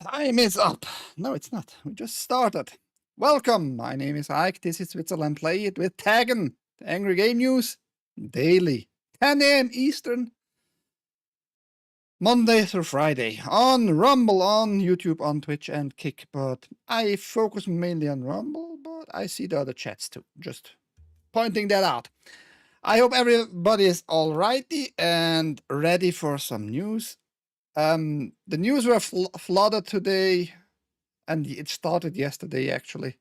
Time is up. No, it's not. We just started. Welcome. My name is Ike. This is Switzerland.playit with TAGN, the Angry Game News, daily, 10 a.m. Eastern, Monday through Friday, on Rumble, on YouTube, on Twitch, and Kick. But I focus mainly on Rumble, but I see the other chats too. Just pointing that out. I hope everybody is alrighty and ready for some news. The news were flooded today, and it started yesterday actually,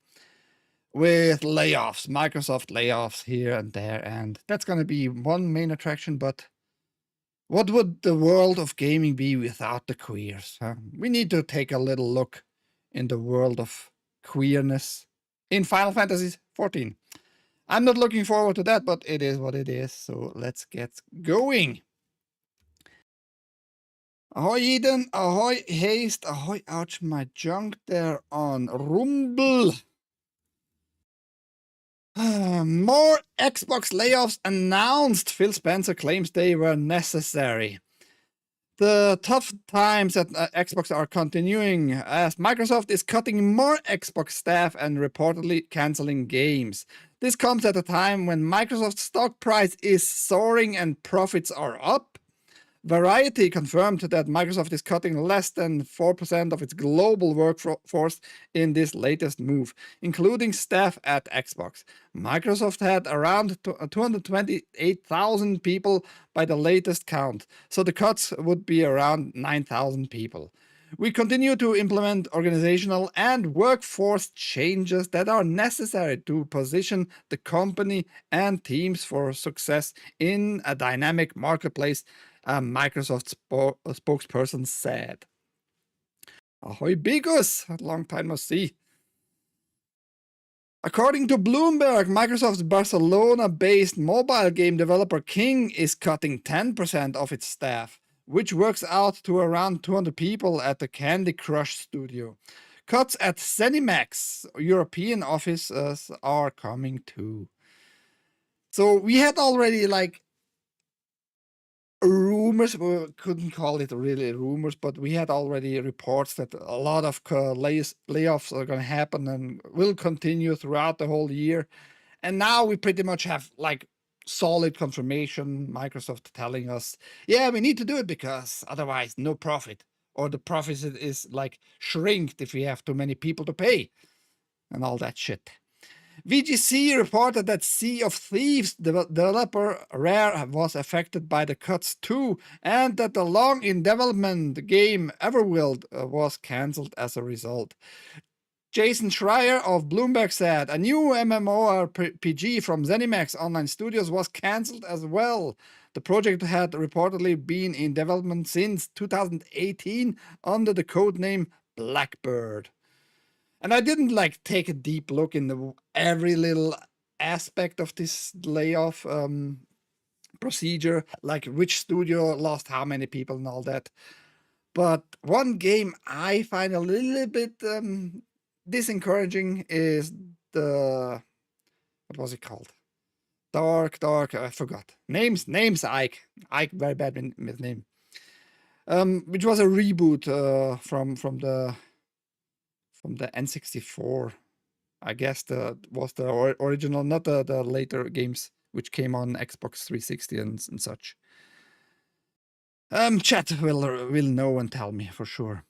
with layoffs, Microsoft layoffs here and there, and that's going to be one main attraction. But what would the world of gaming be without the queers? Huh? We need to take a little look in the world of queerness in Final Fantasy XIV. I'm not looking forward to that, but it is what it is, so let's get going. Ahoy Eden, ahoy Haste, ahoy ouch my junk there on Rumble. More Xbox layoffs announced. Phil Spencer claims they were necessary. The tough times at Xbox are continuing as Microsoft is cutting more Xbox staff and reportedly canceling games. This comes at a time when Microsoft's stock price is soaring and profits are up. Variety confirmed that Microsoft is cutting less than 4% of its global workforce in this latest move, including staff at Xbox. Microsoft had around 228,000 people by the latest count, so the cuts would be around 9,000 people. We continue to implement organizational and workforce changes that are necessary to position the company and teams for success in a dynamic marketplace, a Microsoft spokesperson said. Ahoy Bigus, long time no see. According to Bloomberg, Microsoft's Barcelona-based mobile game developer King is cutting 10% of its staff, which works out to around 200 people at the Candy Crush studio. Cuts at ZeniMax European offices are coming too. So we had already rumors, we couldn't call it really rumors, but we had already reports that a lot of layoffs are going to happen and will continue throughout the whole year. And now we pretty much have solid confirmation, Microsoft telling us, yeah, we need to do it because otherwise no profit, or the profit is shrinked if we have too many people to pay and all that shit. VGC reported that Sea of Thieves developer Rare was affected by the cuts too, and that the long-in-development game Everwild was cancelled as a result. Jason Schreier of Bloomberg said a new MMORPG from ZeniMax Online Studios was cancelled as well. The project had reportedly been in development since 2018 under the codename Blackbird. And I didn't take a deep look into every little aspect of this layoff procedure, like which studio lost how many people and all that. But one game I find a little bit disencouraging is the, what was it called? Dark, I forgot. Names, Ike, very bad with name. Which was a reboot from the N64. I guess was the original, not the later games which came on Xbox 360 and such. Chat will know and tell me for sure.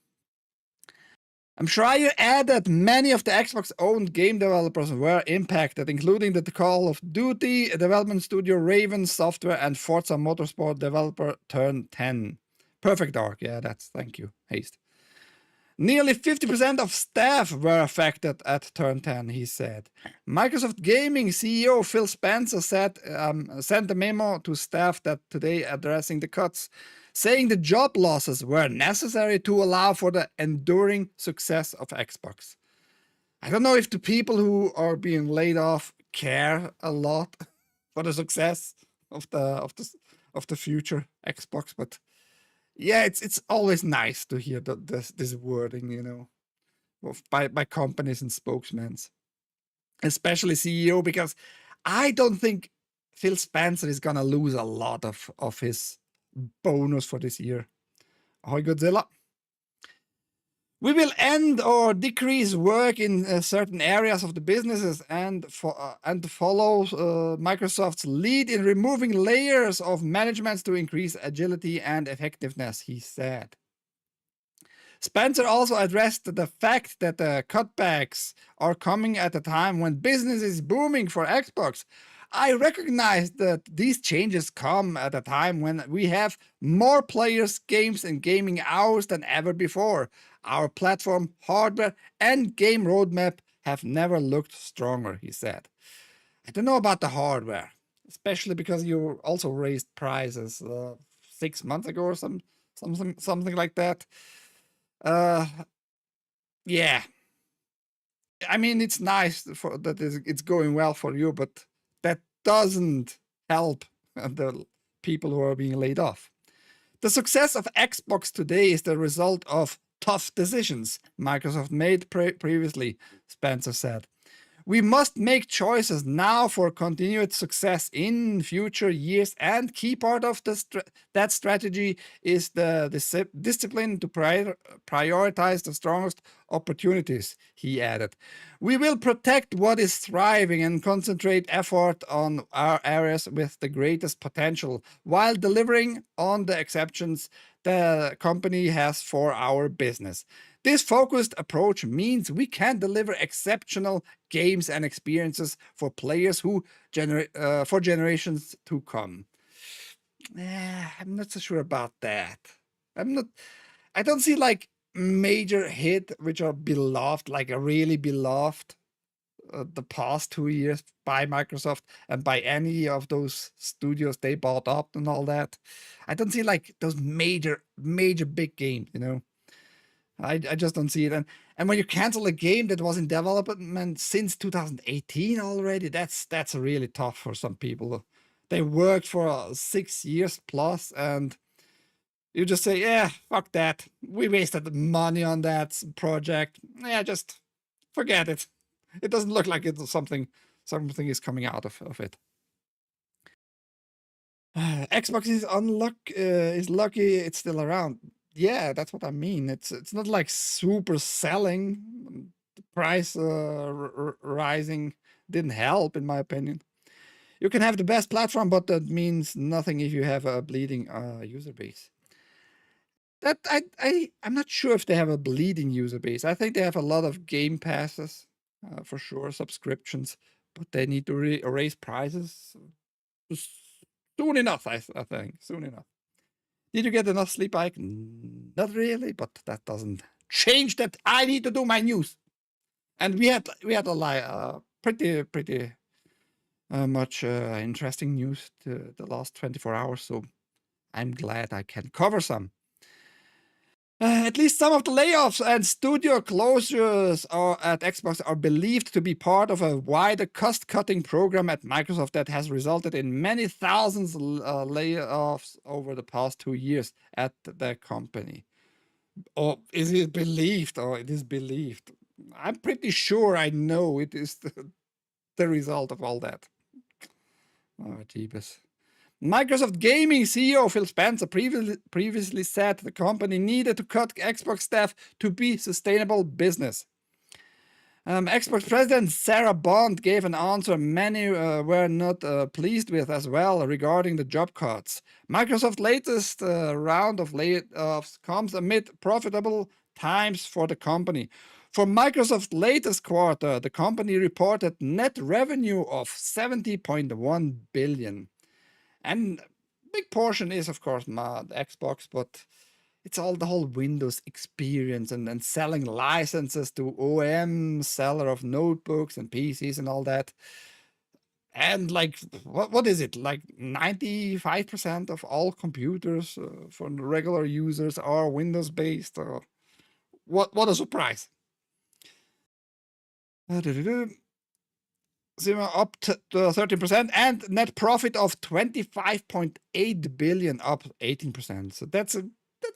Schreier added many of the Xbox-owned game developers were impacted, including the Call of Duty development studio Raven Software and Forza Motorsport developer Turn 10. Perfect Dark, yeah, thank you, Haste. Nearly 50% of staff were affected at Turn 10, he said. Microsoft Gaming CEO Phil Spencer said, sent a memo to staff that today addressing the cuts, saying the job losses were necessary to allow for the enduring success of Xbox. I don't know if the people who are being laid off care a lot for the success of the future Xbox, but yeah, it's always nice to hear this wording, by companies and spokesmen, especially CEO, because I don't think Phil Spencer is gonna lose a lot of his bonus for this year. Ahoy Godzilla. We will end or decrease work in certain areas of the businesses and follow Microsoft's lead in removing layers of management to increase agility and effectiveness, he said. Spencer also addressed the fact that the cutbacks are coming at a time when business is booming for Xbox. I recognize that these changes come at a time when we have more players, games, and gaming hours than ever before. Our platform, hardware, and game roadmap have never looked stronger, he said. I don't know about the hardware, especially because you also raised prices 6 months ago or something like that. Yeah, I mean, it's nice for that it's going well for you, but that doesn't help the people who are being laid off. The success of Xbox today is the result of tough decisions Microsoft made previously, Spencer said. We must make choices now for continued success in future years, and key part of that strategy is the discipline to prioritize the strongest opportunities, he added. We will protect what is thriving and concentrate effort on our areas with the greatest potential, while delivering on the exceptions the company has for our business. This focused approach means we can deliver exceptional games and experiences for players who for generations to come. I'm not so sure about that. I don't see like major hit which are beloved, like a really beloved the past 2 years by Microsoft and by any of those studios they bought up and all that. I don't see like those major big games, you know. I just don't see it. And when you cancel a game that was in development since 2018 already, that's really tough for some people. They worked for 6 years plus, and you just say, yeah, fuck that. We wasted money on that project. Yeah, just forget it. It doesn't look like it's something is coming out of it. Xbox is lucky it's still around. Yeah, that's what I mean. It's not like super selling. The price rising didn't help, in my opinion. You can have the best platform, but that means nothing if you have a bleeding user base. That I'm not sure if they have a bleeding user base. I think they have a lot of game passes, for sure, subscriptions, but they need to raise prices soon enough. I think soon enough. Did you get enough sleep, Ike? Not really, but that doesn't change that I need to do my news. And we had a pretty much interesting news the last 24 hours, so I'm glad I can cover some. At least some of the layoffs and studio closures at Xbox are believed to be part of a wider cost-cutting program at Microsoft that has resulted in many thousands layoffs over the past 2 years at the company. Or is it believed? Or it is believed? I'm pretty sure I know it is the result of all that. Oh, jeebus. Microsoft Gaming CEO Phil Spencer previously said the company needed to cut Xbox staff to be sustainable business. Xbox President Sarah Bond gave an answer many were not pleased with as well regarding the job cuts. Microsoft's latest round of layoffs comes amid profitable times for the company. For Microsoft's latest quarter, the company reported net revenue of $70.1 billion. And a big portion is, of course, the Xbox, but it's all the whole Windows experience and selling licenses to OEM seller of notebooks and PCs and all that. And like, what is it? Like 95% of all computers for regular users are Windows based. Or what a surprise! Up to 13%, and net profit of 25.8 billion, up 18%. So that's a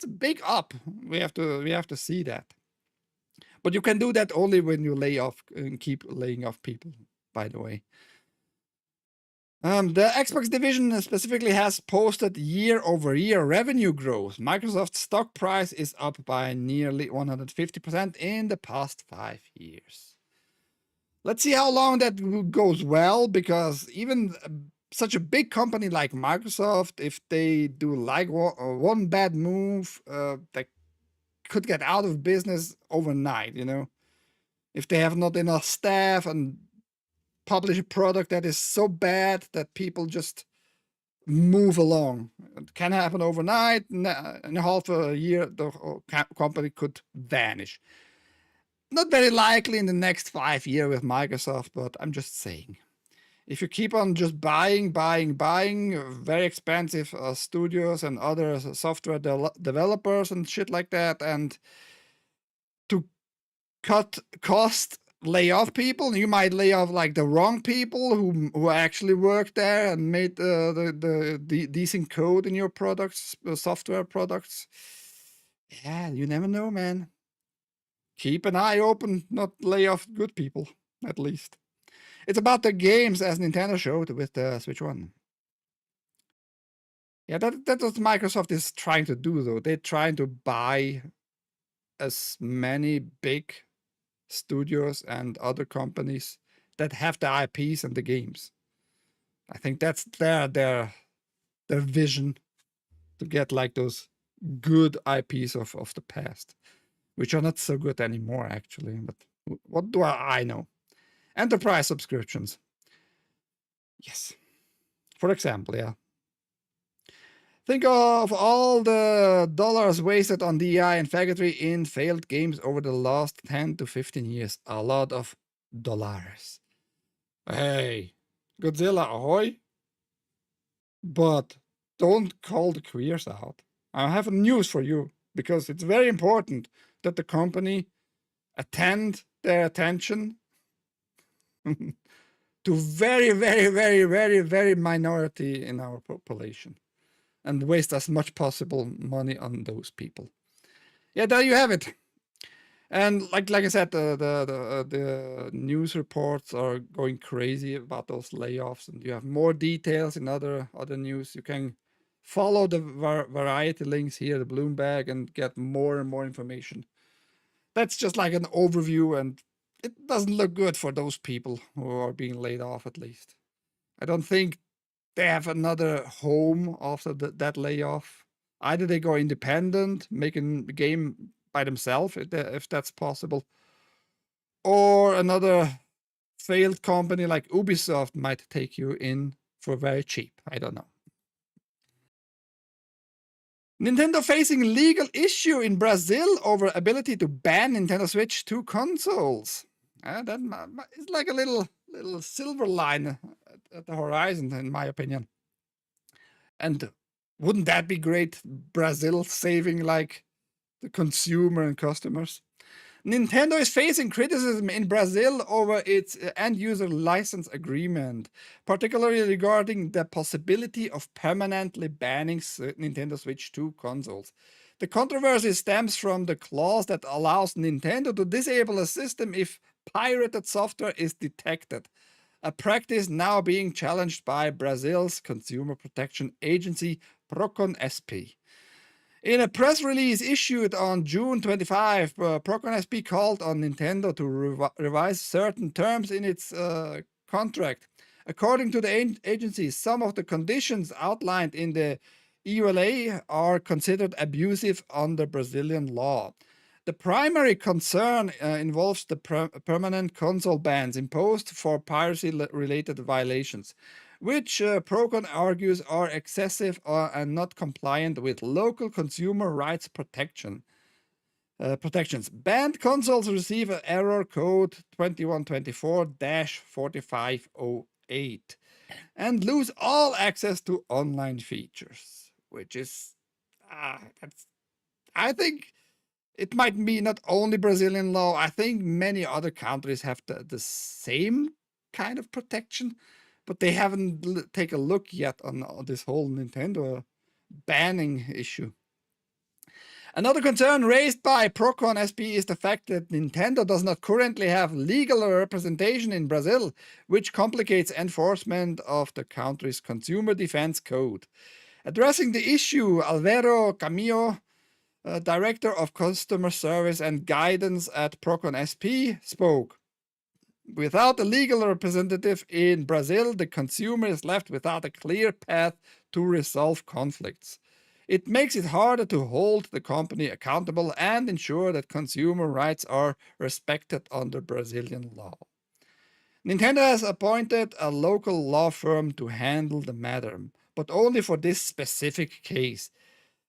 big up. We have to see that. But you can do that only when you lay off and keep laying off people, by the way. The Xbox division specifically has posted year-over-year revenue growth. Microsoft's stock price is up by nearly 150% in the past 5 years. Let's see how long that goes well, because even such a big company like Microsoft, if they do like one bad move, they could get out of business overnight, you know? If they have not enough staff and publish a product that is so bad that people just move along. It can happen overnight. In a half a year, the company could vanish. Not very likely in the next 5 years with Microsoft, but I'm just saying. If you keep on just buying very expensive studios and other software developers and shit like that, and to cut cost, lay off people, you might lay off like the wrong people who actually worked there and made the decent code in your products, software products. Yeah, you never know, man. Keep an eye open, not lay off good people, at least. It's about the games, as Nintendo showed with the Switch 1. Yeah, that's what Microsoft is trying to do, though. They're trying to buy as many big studios and other companies that have the IPs and the games. I think that's their vision, to get like those good IPs of the past, which are not so good anymore, actually. But what do I know? Enterprise subscriptions. Yes. For example, yeah. Think of all the dollars wasted on DI and faggotry in failed games over the last 10 to 15 years. A lot of dollars. Hey, Godzilla ahoy! But don't call the queers out. I have news for you, because it's very important that the company attend their attention to very minority in our population, and waste as much possible money on those people. Yeah, there you have it. And like I said, the news reports are going crazy about those layoffs, and you have more details in other news. You can follow the variety links here, the Bloomberg, and get more and more information. That's just like an overview, and it doesn't look good for those people who are being laid off, at least. I don't think they have another home after that layoff. Either they go independent, making the game by themselves, if that's possible, or another failed company like Ubisoft might take you in for very cheap. I don't know. Nintendo facing legal issue in Brazil over ability to ban Nintendo Switch 2 consoles. That is like a little silver line at the horizon, in my opinion. And wouldn't that be great? Brazil saving like the consumer and customers. Nintendo is facing criticism in Brazil over its end-user license agreement, particularly regarding the possibility of permanently banning Nintendo Switch 2 consoles. The controversy stems from the clause that allows Nintendo to disable a system if pirated software is detected, a practice now being challenged by Brazil's consumer protection agency, Procon SP. In a press release issued on June 25, Procon SP called on Nintendo to revise certain terms in its contract. According to the agency, some of the conditions outlined in the EULA are considered abusive under Brazilian law. The primary concern involves the permanent console bans imposed for piracy-related violations, which Procon argues are excessive and not compliant with local consumer rights protections. Banned consoles receive an error code 2124-4508 and lose all access to online features, which is, I think it might be not only Brazilian law. I think many other countries have the same kind of protection, but they haven't taken a look yet on this whole Nintendo banning issue. Another concern raised by Procon SP is the fact that Nintendo does not currently have legal representation in Brazil, which complicates enforcement of the country's consumer defense code. Addressing the issue, Alvaro Camillo, Director of Customer Service and Guidance at Procon SP, spoke. Without a legal representative in Brazil, the consumer is left without a clear path to resolve conflicts. It makes it harder to hold the company accountable and ensure that consumer rights are respected under Brazilian law. Nintendo has appointed a local law firm to handle the matter, but only for this specific case.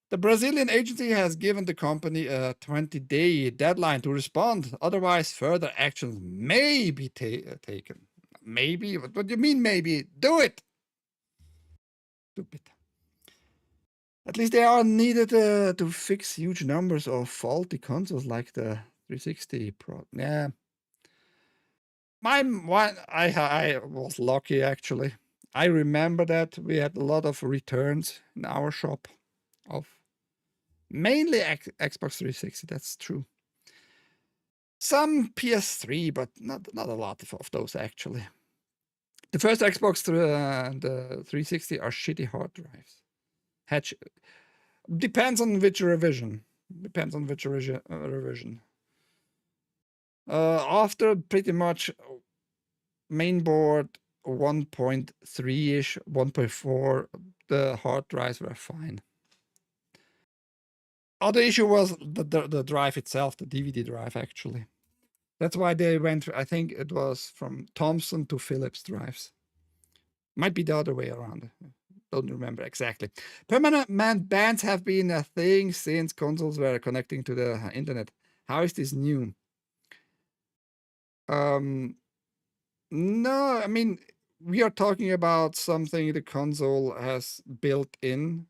The Brazilian agency has given the company a 20-day deadline to respond, otherwise further actions may be taken. Maybe? What do you mean maybe? Do it! Stupid. At least they are needed to fix huge numbers of faulty consoles like the 360 Pro. Yeah. I was lucky actually. I remember that we had a lot of returns in our shop of mainly Xbox 360, that's true. Some PS3, but not a lot of those actually. The first Xbox and the 360 are shitty hard drives. Depends on which revision. Revision. After pretty much mainboard 1.3-ish, 1.4, the hard drives were fine. Other issue was the drive itself, the DVD drive actually. That's why they went, I think it was from Thomson to Philips drives. Might be the other way around. Don't remember exactly. Permanent bans have been a thing since consoles were connecting to the internet. How is this new? No, I mean, we are talking about something the console has built in,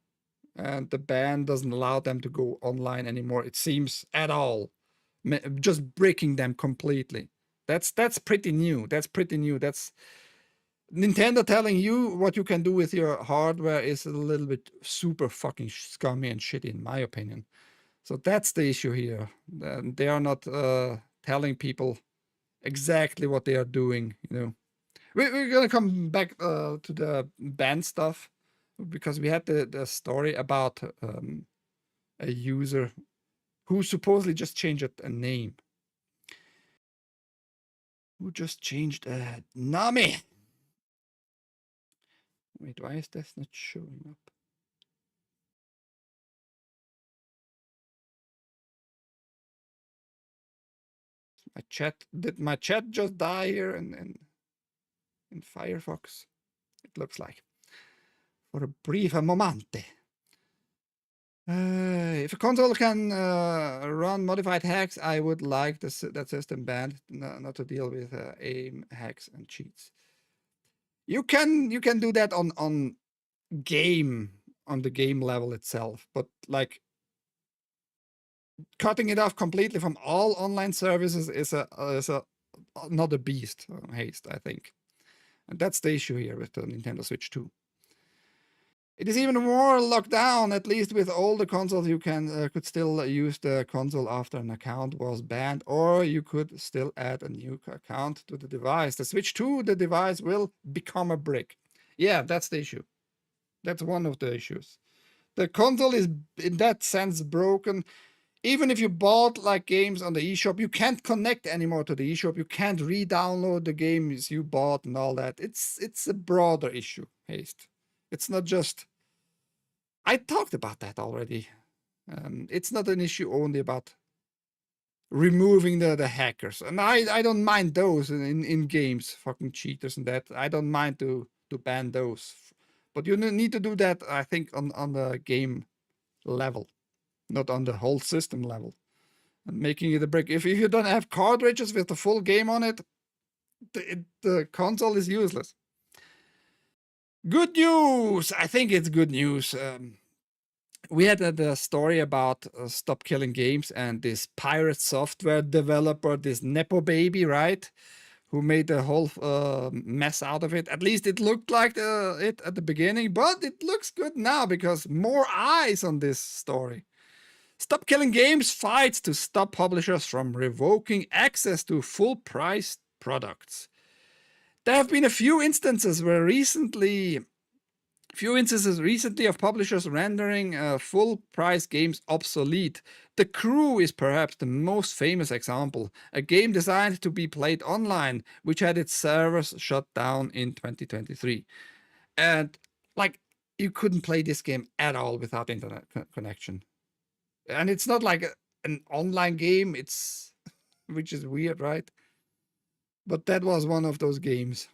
and the ban doesn't allow them to go online anymore, it seems, at all. Just breaking them completely. That's pretty new. That's Nintendo telling you what you can do with your hardware is a little bit super fucking scummy and shitty, in my opinion. So that's the issue here. They are not telling people exactly what they are doing, you know. We're gonna come back to the ban stuff, because we had the story about a user who supposedly just changed a name. Who just changed Nami? Wait, why is this not showing up? Did my chat just die here in Firefox? It looks like. For a brief momente. If a console can run modified hacks, I would like that system banned, not to deal with aim hacks and cheats. You can do that on the game level itself, but like cutting it off completely from all online services is another beast, haste, I think. And that's the issue here with the Nintendo Switch 2. It is even more locked down, at least with older consoles. You could still use the console after an account was banned, or you could still add a new account to the device. The Switch 2, the device will become a brick. Yeah, that's the issue. That's one of the issues. The console is, in that sense, broken. Even if you bought like games on the eShop, you can't connect anymore to the eShop. You can't re-download the games you bought and all that. It's a broader issue, haste. It's not just. I talked about that already. It's not an issue only about removing the hackers, and I don't mind those in games, fucking cheaters and that. I don't mind to ban those, but you need to do that, I think, on the game level, not on the whole system level, and making it a brick. If you don't have cartridges with the full game on it, the console is useless. Good news! I think it's good news. We had the story about Stop Killing Games and this pirate software developer, this Nepo baby, right? Who made the whole mess out of it. At least it looked like it at the beginning, but it looks good now because more eyes on this story. Stop Killing Games fights to stop publishers from revoking access to full-priced products. There have been a few instances recently of publishers rendering full-price games obsolete. The Crew is perhaps the most famous example, a game designed to be played online, which had its servers shut down in 2023. And like, you couldn't play this game at all without internet connection. And it's not like an online game, which is weird, right? But that was one of those games.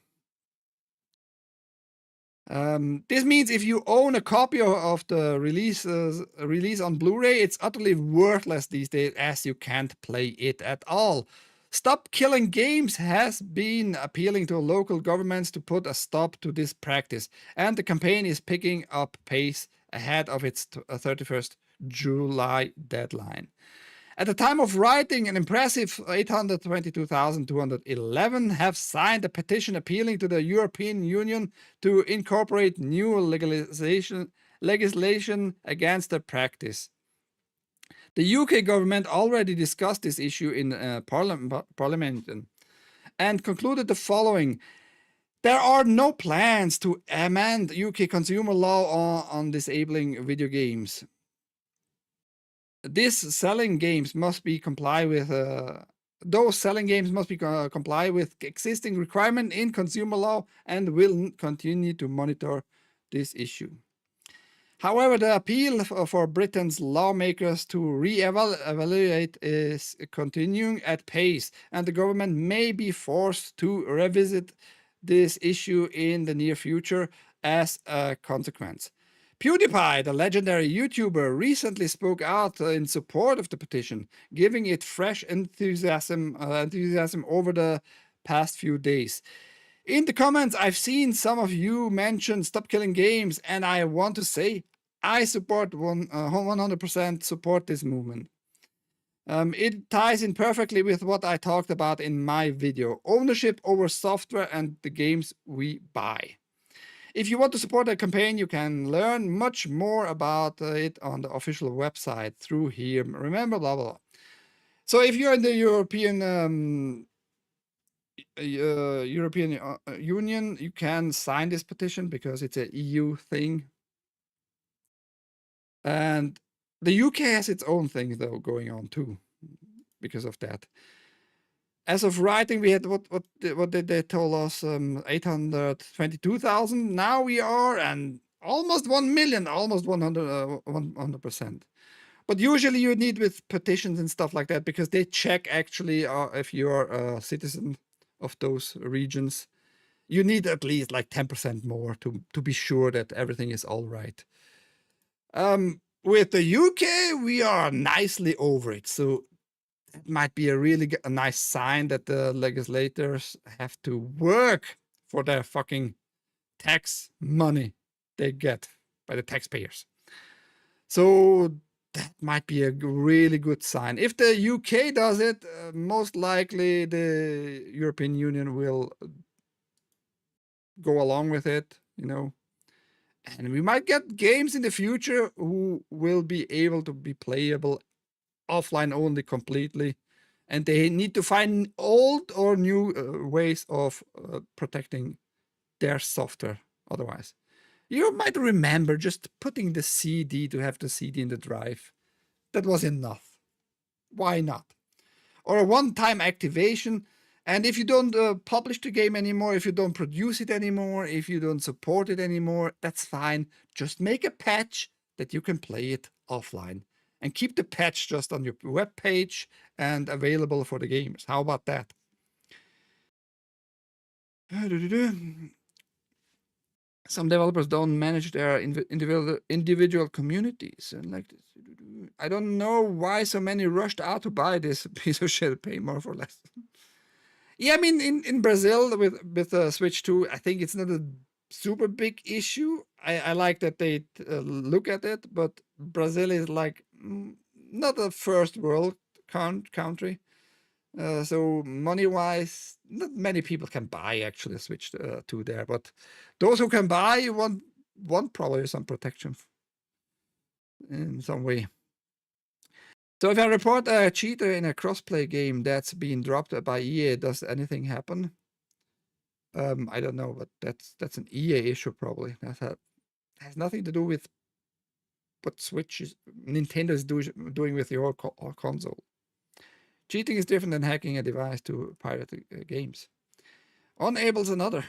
This means if you own a copy of the release on Blu-ray, it's utterly worthless these days, as you can't play it at all. Stop Killing Games has been appealing to local governments to put a stop to this practice, and the campaign is picking up pace ahead of its 31st July deadline. At the time of writing, an impressive 822,211 have signed a petition appealing to the European Union to incorporate new legislation against the practice. The UK government already discussed this issue in Parliament and concluded the following. There are no plans to amend UK consumer law on disabling video games. Those selling games must comply with existing requirement in consumer law and will continue to monitor this issue. However, the appeal for Britain's lawmakers to re-evaluate is continuing at pace, and the government may be forced to revisit this issue in the near future as a consequence. PewDiePie, the legendary YouTuber, recently spoke out in support of the petition, giving it fresh enthusiasm over the past few days. In the comments, I've seen some of you mention Stop Killing Games, and I want to say I support 100% support this movement. It ties in perfectly with what I talked about in my video, ownership over software and the games we buy. If you want to support the campaign, you can learn much more about it on the official website through here. Remember, blah, blah, blah. So if you're in the European Union, you can sign this petition because it's an EU thing. And the UK has its own thing, though, going on too, because of that. As of writing, we had what did they tell us? 822,000. Now we are and almost 1 million, almost 100%. But usually you need with petitions and stuff like that because they check actually if you're a citizen of those regions. You need at least like 10% more to be sure that everything is all right. With the UK, we are nicely over it. So it might be a nice sign that the legislators have to work for their fucking tax money they get by the taxpayers. So that might be a really good sign. If the UK does it, most likely the European Union will go along with it, you know. And we might get games in the future who will be able to be playable offline only completely, and they need to find old or new ways of protecting their software otherwise. You might remember just putting the CD to have the CD in the drive. That was enough. Why not? Or a one-time activation, and if you don't publish the game anymore, if you don't produce it anymore, if you don't support it anymore, that's fine. Just make a patch that you can play it offline. And keep the patch just on your web page and available for the gamers. How about that? Some developers don't manage their individual communities. And like this. I don't know why so many rushed out to buy this piece of shit, pay more for less. Yeah, I mean, in Brazil with Switch 2, I think it's not a super big issue. I like that they look at it, but Brazil is like not a first world country. So money-wise, not many people can buy actually a Switch 2 there, but those who can buy want probably some protection in some way. So if I report a cheater in a crossplay game that's been dropped by EA, does anything happen? I don't know, but that's an EA issue probably. That has nothing to do with what Nintendo is doing with your console. Cheating is different than hacking a device to pirate games. Enables another.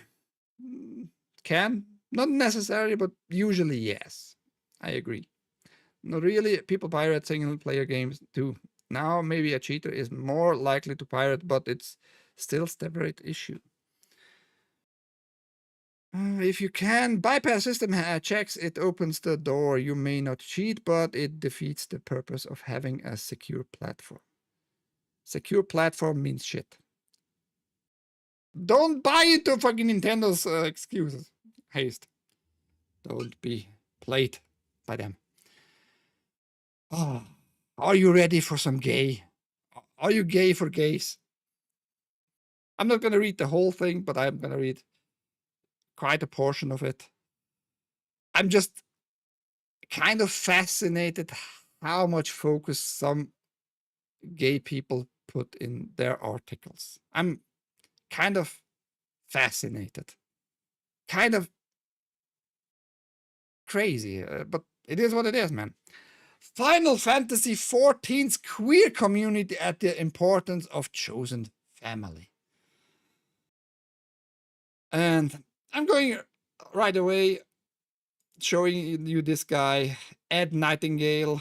Can, not necessarily, but usually yes. I agree. Not really, people pirate single-player games too. Now maybe a cheater is more likely to pirate, but it's still a separate issue. If you can bypass system checks, it opens the door. You may not cheat, but it defeats the purpose of having a secure platform. Secure platform means shit. Don't buy into fucking Nintendo's excuses. Haste. Don't be played by them. Oh, are you ready for some gay? Are you gay for gays? I'm not going to read the whole thing, but I'm going to read quite a portion of it. I'm just kind of fascinated how much focus some gay people put in their articles. I'm kind of fascinated. Kind of crazy, but it is what it is, man. Final Fantasy XIV's queer community at the importance of chosen family. And I'm going right away showing you this guy, Ed Nightingale.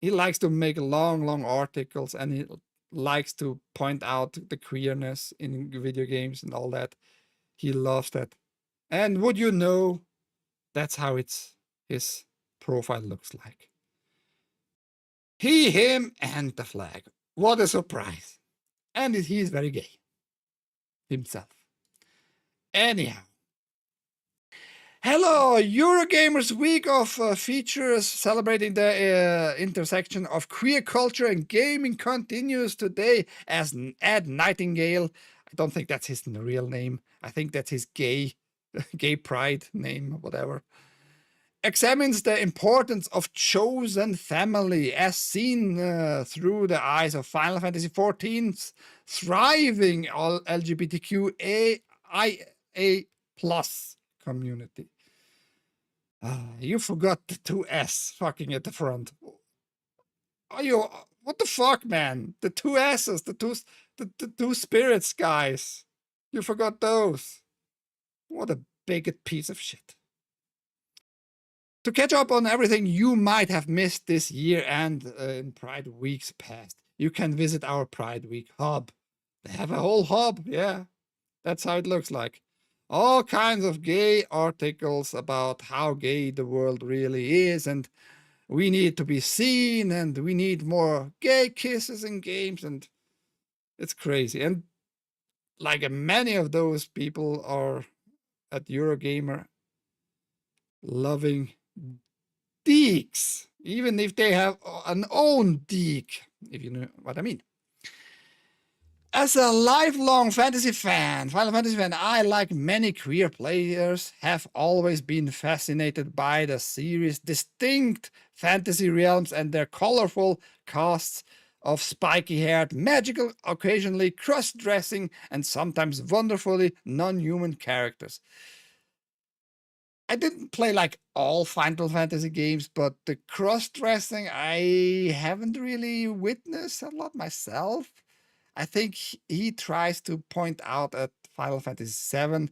He likes to make long articles, and he likes to point out the queerness in video games and all that. He loves that. And would you know, that's how his profile looks like. He, him, and the flag. What a surprise. And he's very gay himself. Anyhow. Hello, Eurogamers week of features celebrating the intersection of queer culture and gaming continues today as Ed Nightingale. I don't think that's his real name. I think that's his gay pride name, whatever. Examines the importance of chosen family as seen through the eyes of Final Fantasy XIV's thriving LGBTQIA+ community. You forgot the two S fucking at the front. Are you? What the fuck, man? The two S's, the two spirits, guys. You forgot those. What a bigot piece of shit. To catch up on everything you might have missed this year and in Pride Weeks past, you can visit our Pride Week hub. They have a whole hub, yeah. That's how it looks like. All kinds of gay articles about how gay the world really is, and we need to be seen, and we need more gay kisses in games, and it's crazy. And like many of those people are at Eurogamer loving deeks, even if they have an own deek, if you know what I mean. As a lifelong fantasy fan, Final Fantasy fan, I, like many queer players, have always been fascinated by the series' distinct fantasy realms and their colorful casts of spiky-haired, magical, occasionally cross-dressing, and sometimes wonderfully non-human characters. I didn't play like all Final Fantasy games, but the cross-dressing I haven't really witnessed a lot myself. I think he tries to point out at Final Fantasy VII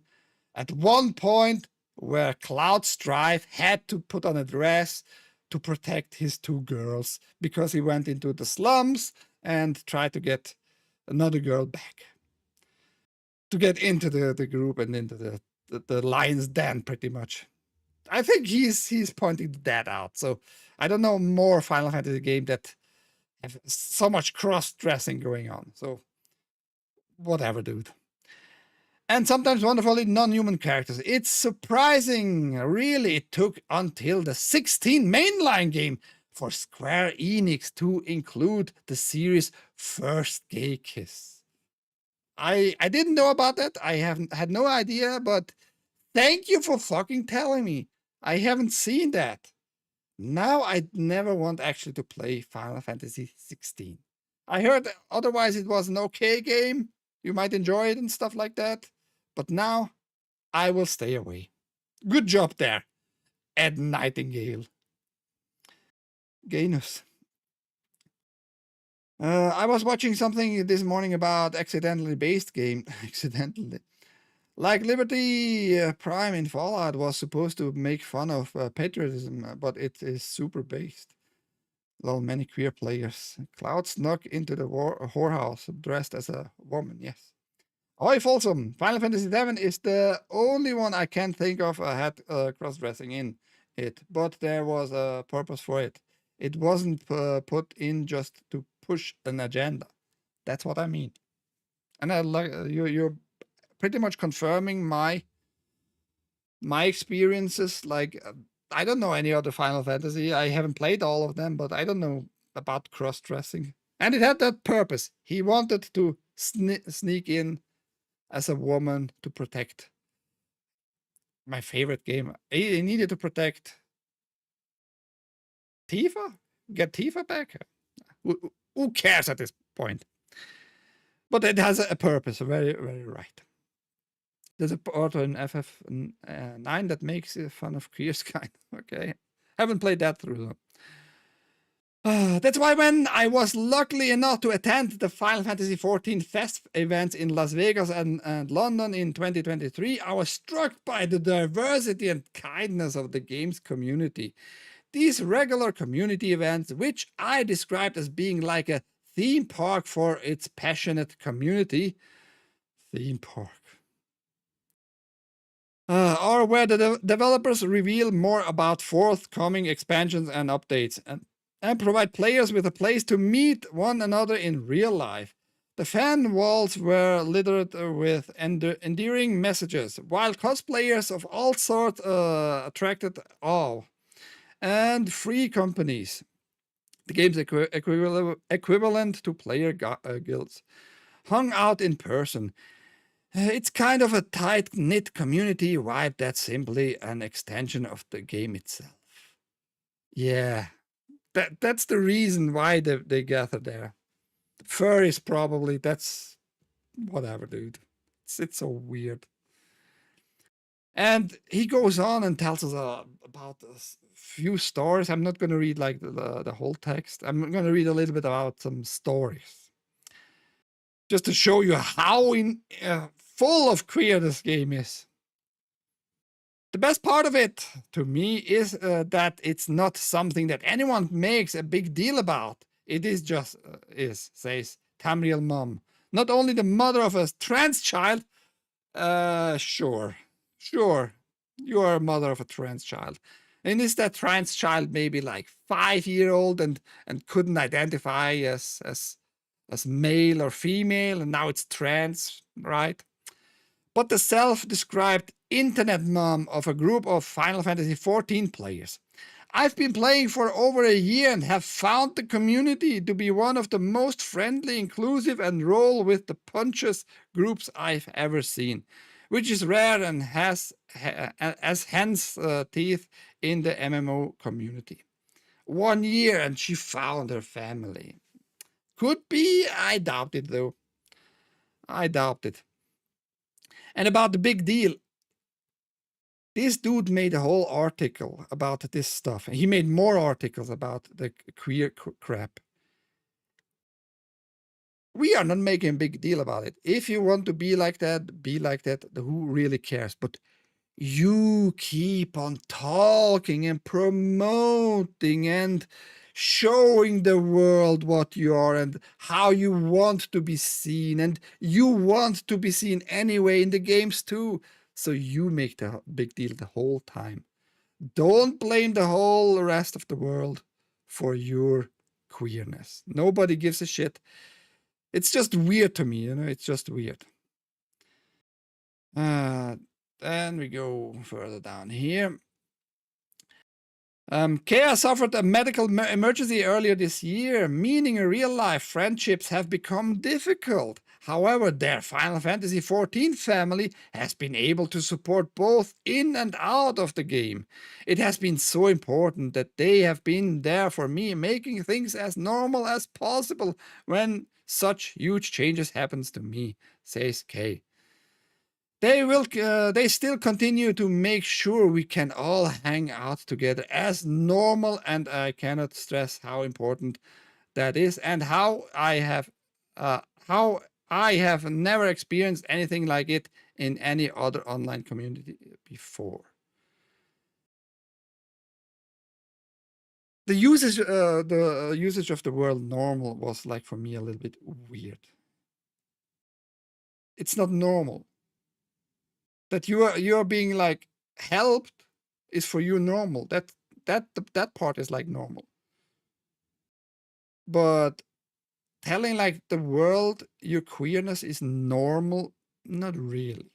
at one point where Cloud Strife had to put on a dress to protect his two girls because he went into the slums and tried to get another girl back. To get into the group and into the lion's den, pretty much. I think he's pointing that out. So I don't know more Final Fantasy game that have so much cross-dressing going on. So whatever, dude. And sometimes wonderfully non-human characters. It's surprising, really, it took until the 16 mainline game for Square Enix to include the series' first gay kiss. I didn't know about that. I had no idea, but thank you for fucking telling me. I haven't seen that. Now I never want actually to play Final Fantasy 16. I heard otherwise it was an okay game. You might enjoy it and stuff like that. But now I will stay away. Good job there, Ed Nightingale. Ganus. I was watching something this morning about accidentally based game. Accidentally. Like Liberty Prime in Fallout was supposed to make fun of patriotism, but it is super based. Well, many queer players. Cloud snuck into the whorehouse dressed as a woman, yes. Oi, Folsom! Final Fantasy VII is the only one I can think of had cross-dressing in it, but there was a purpose for it. It wasn't put in just to push an agenda. That's what I mean. And I like you're pretty much confirming my experiences. Like I don't know any other Final Fantasy. I haven't played all of them, but I don't know about cross-dressing. And it had that purpose. He wanted to sneak in as a woman to protect my favorite game. He needed to protect Tifa? Get Tifa back? Who cares at this point? But it has a purpose, very, very right. There's a part in FF9 that makes fun of queers, kind of. Okay. Haven't played that through, though. That's why when I was lucky enough to attend the Final Fantasy XIV Fest events in Las Vegas and London in 2023, I was struck by the diversity and kindness of the games community. These regular community events, which I described as being like a theme park for its passionate community, theme park, are where the developers reveal more about forthcoming expansions and updates and provide players with a place to meet one another in real life. The fan walls were littered with endearing messages, while cosplayers of all sorts attracted awe. And free companies, the game's equivalent to player guilds, hung out in person. It's kind of a tight-knit community vibe that's simply an extension of the game itself. Yeah, that's the reason why they gather there. Furries probably, that's whatever, dude. It's so weird. And he goes on and tells us about a few stories. I'm not going to read like the whole text. I'm going to read a little bit about some stories. Just to show you how full of queer this game is. The best part of it, to me, is that it's not something that anyone makes a big deal about. It is just, says Tamriel Mom. Not only the mother of a trans child, sure, you are a mother of a trans child. And is that trans child maybe like 5-year-old and couldn't identify as male or female, and now it's trans, right? But the self-described internet mom of a group of Final Fantasy XIV players. I've been playing for over a year and have found the community to be one of the most friendly, inclusive, and roll with the punches groups I've ever seen, which is rare and has hen's teeth in the MMO community. 1 year and she found her family. Could be, I doubt it though. I doubt it. And about the big deal, this dude made a whole article about this stuff. He made more articles about the queer crap. We are not making a big deal about it. If you want to be like that, be like that. Who really cares? But you keep on talking and promoting and showing the world what you are and how you want to be seen. And you want to be seen anyway in the games too. So you make the big deal the whole time. Don't blame the whole rest of the world for your queerness. Nobody gives a shit. It's just weird to me, you know, it's just weird. Then we go further down here. Kea suffered a medical emergency earlier this year, meaning in real life friendships have become difficult. However, their Final Fantasy XIV family has been able to support both in and out of the game. It has been so important that they have been there for me, making things as normal as possible when such huge changes happens to me, says Kay. They still continue to make sure we can all hang out together as normal, and I cannot stress how important that is, and how I have never experienced anything like it in any other online community before. The usage of the word normal was like for me a little bit weird. It's not normal. That you are being like helped is for you normal. That part is like normal. But telling like the world your queerness is normal, not really.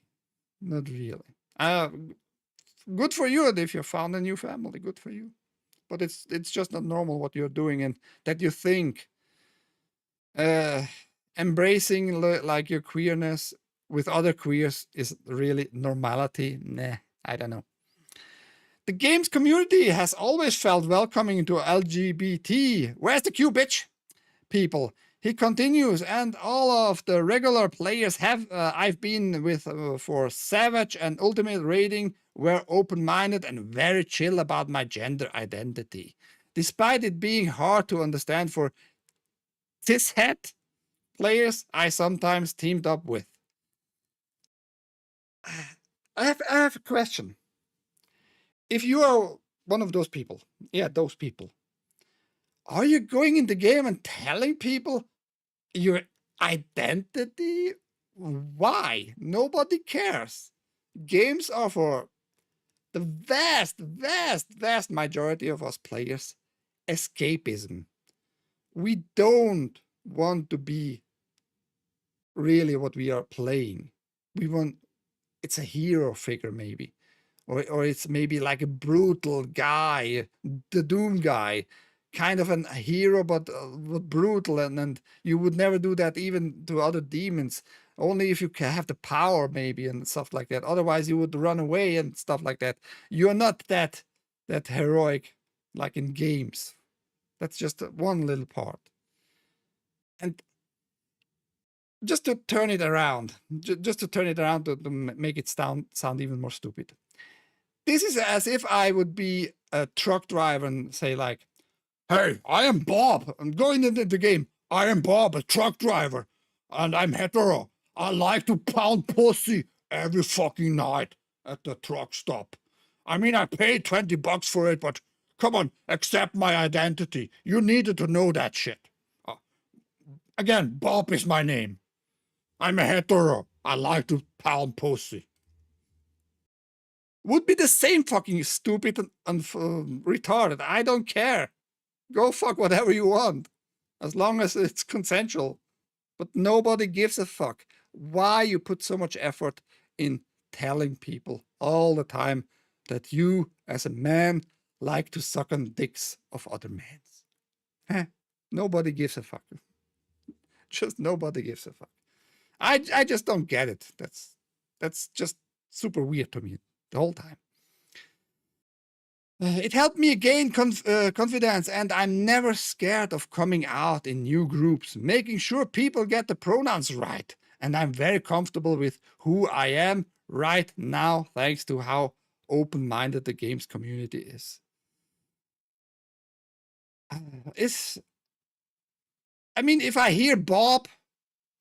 Not really. Good for you if you found a new family. Good for you. But it's just not normal what you're doing, and that you think embracing like your queerness with other queers is really normality. Nah, I don't know. The games community has always felt welcoming to LGBT. Where's the Q, bitch? People. He continues, and all of the regular players have I've been with for Savage and Ultimate Raiding were open-minded and very chill about my gender identity, despite it being hard to understand for cishet players I sometimes teamed up with. I have a question. If you are one of those people, those people, are you going in the game and telling people your identity? Why? Nobody cares. Games are for the vast majority of us players escapism. We don't want to be really what we are playing. We want, it's a hero figure maybe. Or it's maybe like a brutal guy, the Doom guy, kind of a hero, but brutal, and you would never do that even to other demons. Only if you have the power, maybe, and stuff like that. Otherwise, you would run away and stuff like that. You're not that heroic like in games. That's just one little part. And just to turn it around, just to turn it around to make it sound even more stupid. This is as if I would be a truck driver and say like, hey, I am Bob. I'm going into the game. I am Bob, a truck driver, and I'm hetero. I like to pound pussy every fucking night at the truck stop. I mean, I paid $20 for it, but come on, accept my identity. You needed to know that shit. Again, Bob is my name. I'm a hetero. I like to pound pussy. Would be the same fucking stupid and retarded. I don't care. Go fuck whatever you want, as long as it's consensual. But nobody gives a fuck. Why you put so much effort in telling people all the time that you, as a man, like to suck on dicks of other men? Nobody gives a fuck. Just nobody gives a fuck. I just don't get it. That's just super weird to me the whole time. It helped me gain confidence, and I'm never scared of coming out in new groups, making sure people get the pronouns right. And I'm very comfortable with who I am right now, thanks to how open-minded the games community is. I mean, if I hear Bob,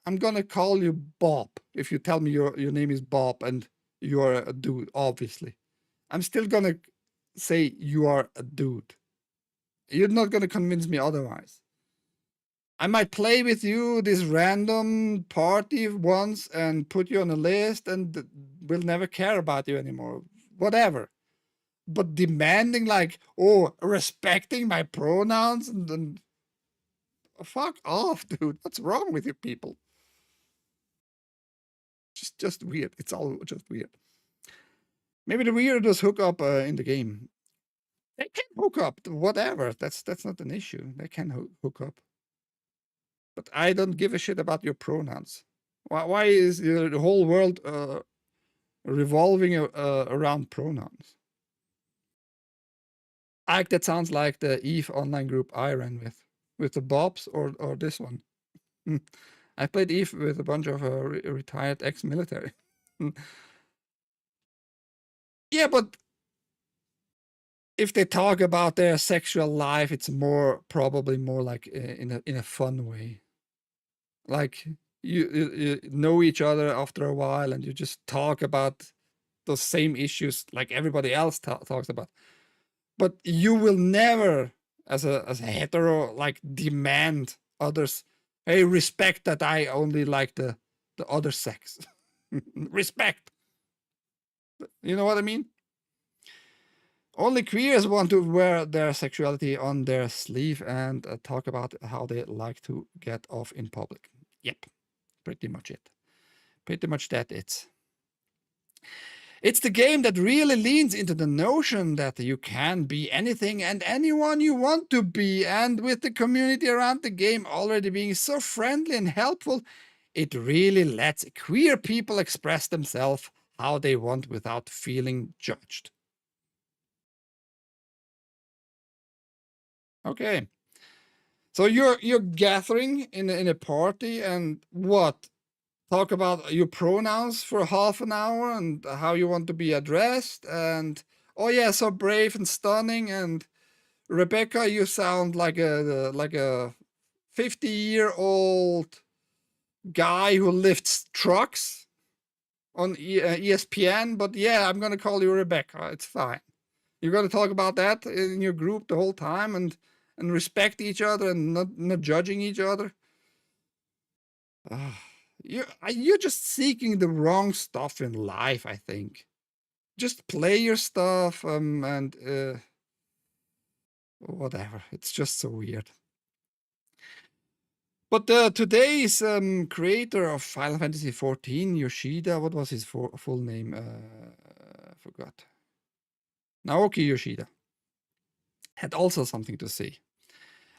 I'm gonna call you Bob. If you tell me your name is Bob and you're a dude, obviously. I'm still gonna say you are a dude. You're not gonna convince me otherwise. I might play with you this random party once and put you on a list and will never care about you anymore. Whatever. But demanding like, oh, respecting my pronouns and fuck off, dude. What's wrong with you people? Just weird. It's all just weird. Maybe the weirdos hook up in the game. They can hook up, whatever. That's not an issue. They can hook up. But I don't give a shit about your pronouns. Why is the whole world revolving around pronouns? That sounds like the Eve online group I ran with the Bobs or this one. I played Eve with a bunch of retired ex-military. Yeah, but if they talk about their sexual life, it's probably more like in a fun way. Like you know each other after a while, and you just talk about those same issues like everybody else talks about. But you will never, as a hetero, like demand others, hey, respect that I only like the other sex. Respect. You know what I mean? Only queers want to wear their sexuality on their sleeve and talk about how they like to get off in public. Yep, pretty much it. Pretty much that it's. It's the game that really leans into the notion that you can be anything and anyone you want to be, and with the community around the game already being so friendly and helpful, it really lets queer people express themselves how they want without feeling judged. Okay. So you're gathering in a party and what? Talk about your pronouns for half an hour and how you want to be addressed, and oh yeah, so brave and stunning, and Rebecca, you sound like a 50-year-old guy who lifts trucks on ESPN, but yeah, I'm gonna call you Rebecca. It's fine. You're gonna talk about that in your group the whole time and respect each other and not judging each other. You're just seeking the wrong stuff in life, I think. Just play your stuff and whatever. It's just so weird. But today's creator of Final Fantasy XIV, Yoshida, what was his full name? I forgot. Naoki Yoshida had also something to say.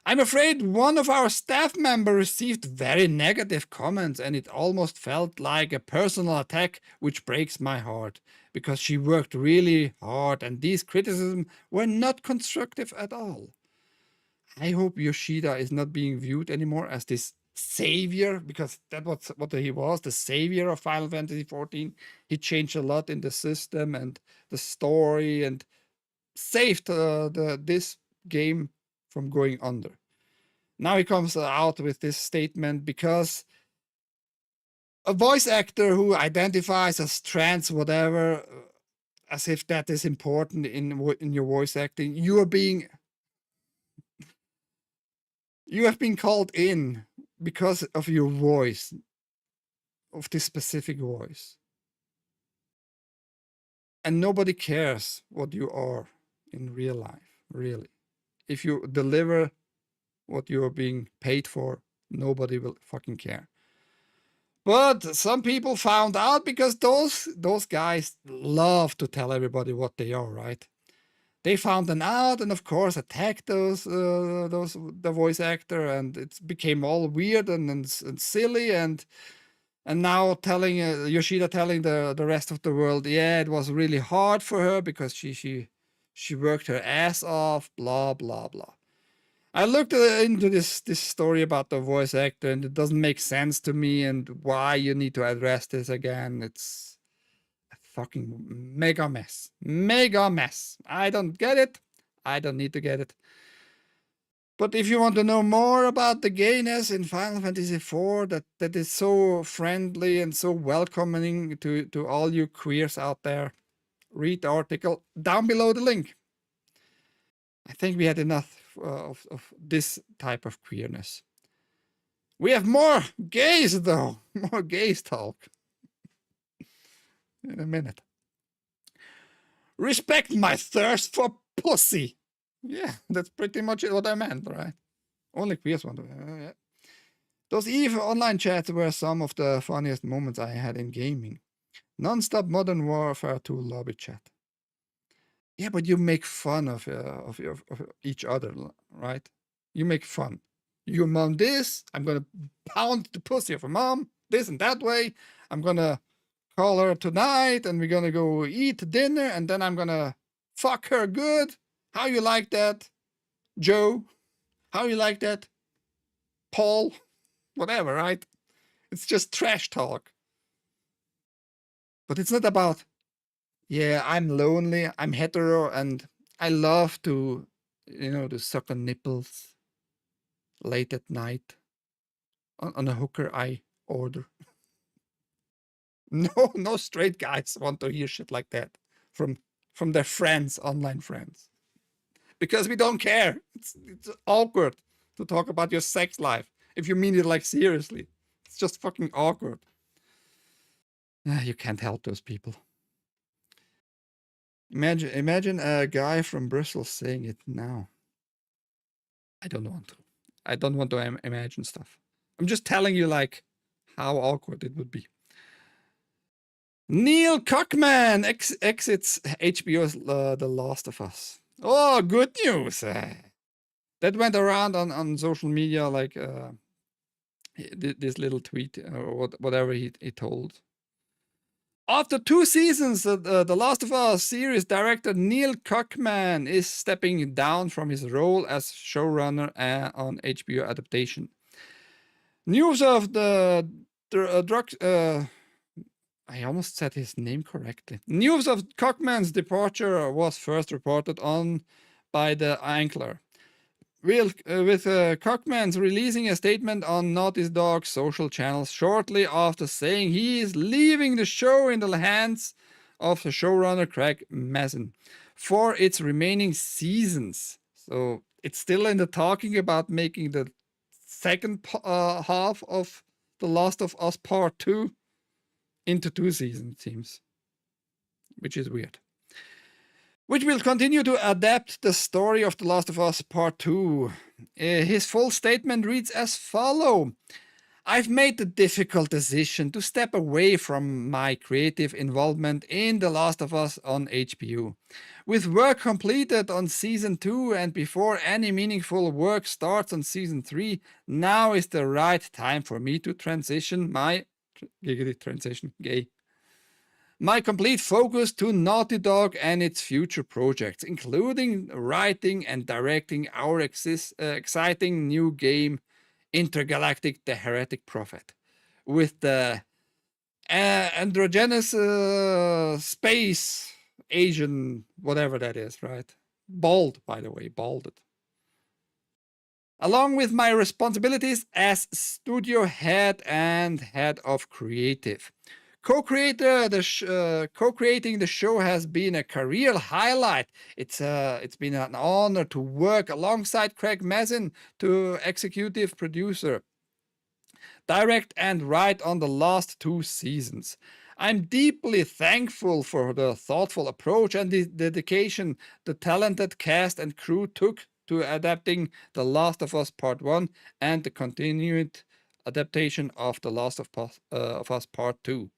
I'm afraid one of our staff members received very negative comments, and it almost felt like a personal attack, which breaks my heart, because she worked really hard and these criticisms were not constructive at all. I hope Yoshida is not being viewed anymore as this savior, because that was what he was, the savior of Final Fantasy XIV. He changed a lot in the system and the story and saved this game from going under. Now he comes out with this statement because a voice actor who identifies as trans, whatever, as if that is important in your voice acting, you have been called in because of your voice, of this specific voice. And nobody cares what you are in real life, really. If you deliver what you're being paid for, nobody will fucking care. But some people found out because those guys love to tell everybody what they are, right? They found them out and of course attacked the voice actor, and it became all weird and silly, and now telling Yoshida telling the rest of the world, yeah, it was really hard for her because she worked her ass off, blah blah blah. I looked into this story about the voice actor, and it doesn't make sense to me, and why you need to address this again. It's a fucking mega mess. Mega mess. I don't get it. I don't need to get it. But if you want to know more about the gayness in Final Fantasy IV, that is so friendly and so welcoming to all you queers out there, read the article down below the link. I think we had enough of this type of queerness. We have more gays, though. More gays talk. In a minute. Respect my thirst for pussy. Yeah, that's pretty much what I meant, right? Only queers want to. Yeah. Those Eve online chats were some of the funniest moments I had in gaming. Non-stop Modern Warfare 2 lobby chat. Yeah, but you make fun of each other, right? You make fun. Your mom this, I'm gonna pound the pussy of her mom. this and that way. I'm gonna call her tonight and we're gonna go eat dinner and then I'm gonna fuck her good. How you like that, Joe? How you like that, Paul? Whatever, right? It's just trash talk. But it's not about, yeah, I'm lonely, I'm hetero, and I love to, to suck on nipples late at night on a hooker I order. No, no straight guys want to hear shit like that from their friends, online friends, because we don't care. It's awkward to talk about your sex life if you mean it like seriously. It's just fucking awkward. You can't help those people. Imagine a guy from Brussels saying it now. I don't want to. I don't want to imagine stuff. I'm just telling you like how awkward it would be. Neil Cockman exits HBO's The Last of Us. Oh, good news! That went around on social media like this little tweet or whatever he told. After 2 seasons, The Last of Us series director Neil Cockman is stepping down from his role as showrunner on HBO adaptation. News of the drug. I almost said his name correctly. News of Cockman's departure was first reported on by the Ankler, with Cockman's releasing a statement on Naughty Dog's social channels shortly after saying he is leaving the show in the hands of the showrunner Craig Mazin for its remaining seasons. So it's still in the talking about making the second half of The Last of Us Part 2 into 2 seasons, it seems, which is weird. Which will continue to adapt the story of The Last of Us Part 2. His full statement reads as follows. I've made the difficult decision to step away from my creative involvement in The Last of Us on HBO. With work completed on Season 2 and before any meaningful work starts on Season 3, now is the right time for me to transition my my complete focus to Naughty Dog and its future projects, including writing and directing our exciting new game, Intergalactic: The Heretic Prophet, with the androgynous space Asian, whatever that is, right? Bald, by the way, balded. Along with my responsibilities as studio head and head of creative. Co-creating the show has been a career highlight. It's been an honor to work alongside Craig Mazin, to executive producer, direct and write on the last 2 seasons. I'm deeply thankful for the thoughtful approach and the dedication the talented cast and crew took to adapting The Last of Us Part 1 and the continued adaptation of The Last of Us Part 2.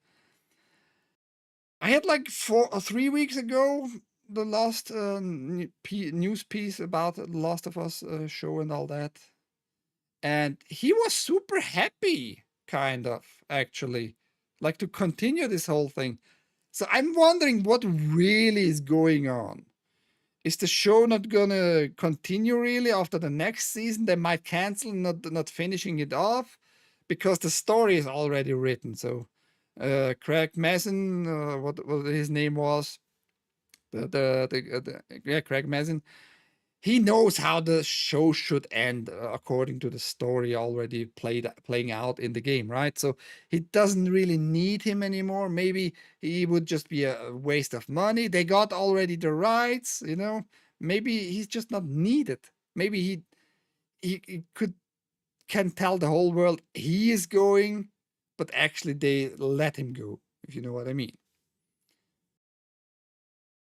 I had like 3 weeks ago the last news piece about The Last of Us show and all that. And he was super happy, kind of, actually, like to continue this whole thing. So I'm wondering what really is going on. Is the show not gonna continue really after the next season? They might cancel, not finishing it off, because the story is already written. So Craig Mazin, what his name was, Craig Mazin. He knows how the show should end according to the story already playing out in the game, right? So he doesn't really need him anymore. Maybe he would just be a waste of money. They got already the rights, Maybe he's just not needed. Maybe he can tell the whole world he is going, but actually they let him go, if you know what I mean.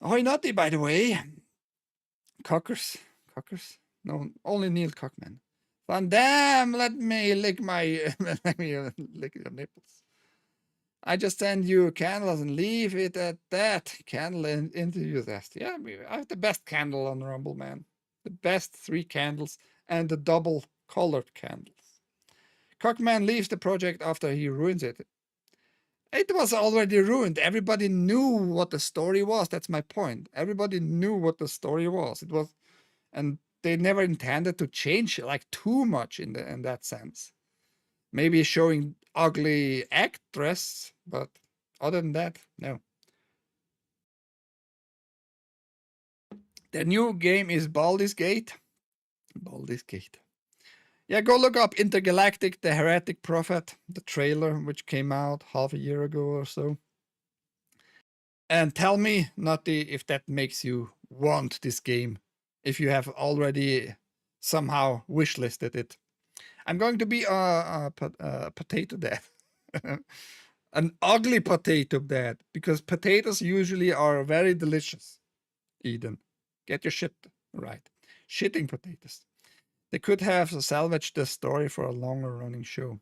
Ahoy Nutty, by the way. Cockers? No, only Neil Cockman. Van Dam, let me lick let me lick your nipples. I just send you candles and leave it at that. Candle enthusiast. Yeah, I have the best candle on Rumble, man. The best 3 candles and the double colored candles. Cockman leaves the project after he ruins it. It was already ruined. Everybody knew what the story was. That's my point. Everybody knew what the story was. It was, and they never intended to change like too much in that sense. Maybe showing ugly actress, but other than that, no. The new game is Baldur's Gate. Baldur's Gate. Yeah, go look up Intergalactic, the Heretic Prophet, the trailer, which came out half a year ago or so. And tell me, Nutty, if that makes you want this game, if you have already somehow wishlisted it. I'm going to be a potato dad. An ugly potato dad, because potatoes usually are very delicious. Eden, get your shit right. Shitting potatoes. They could have salvaged the story for a longer running show.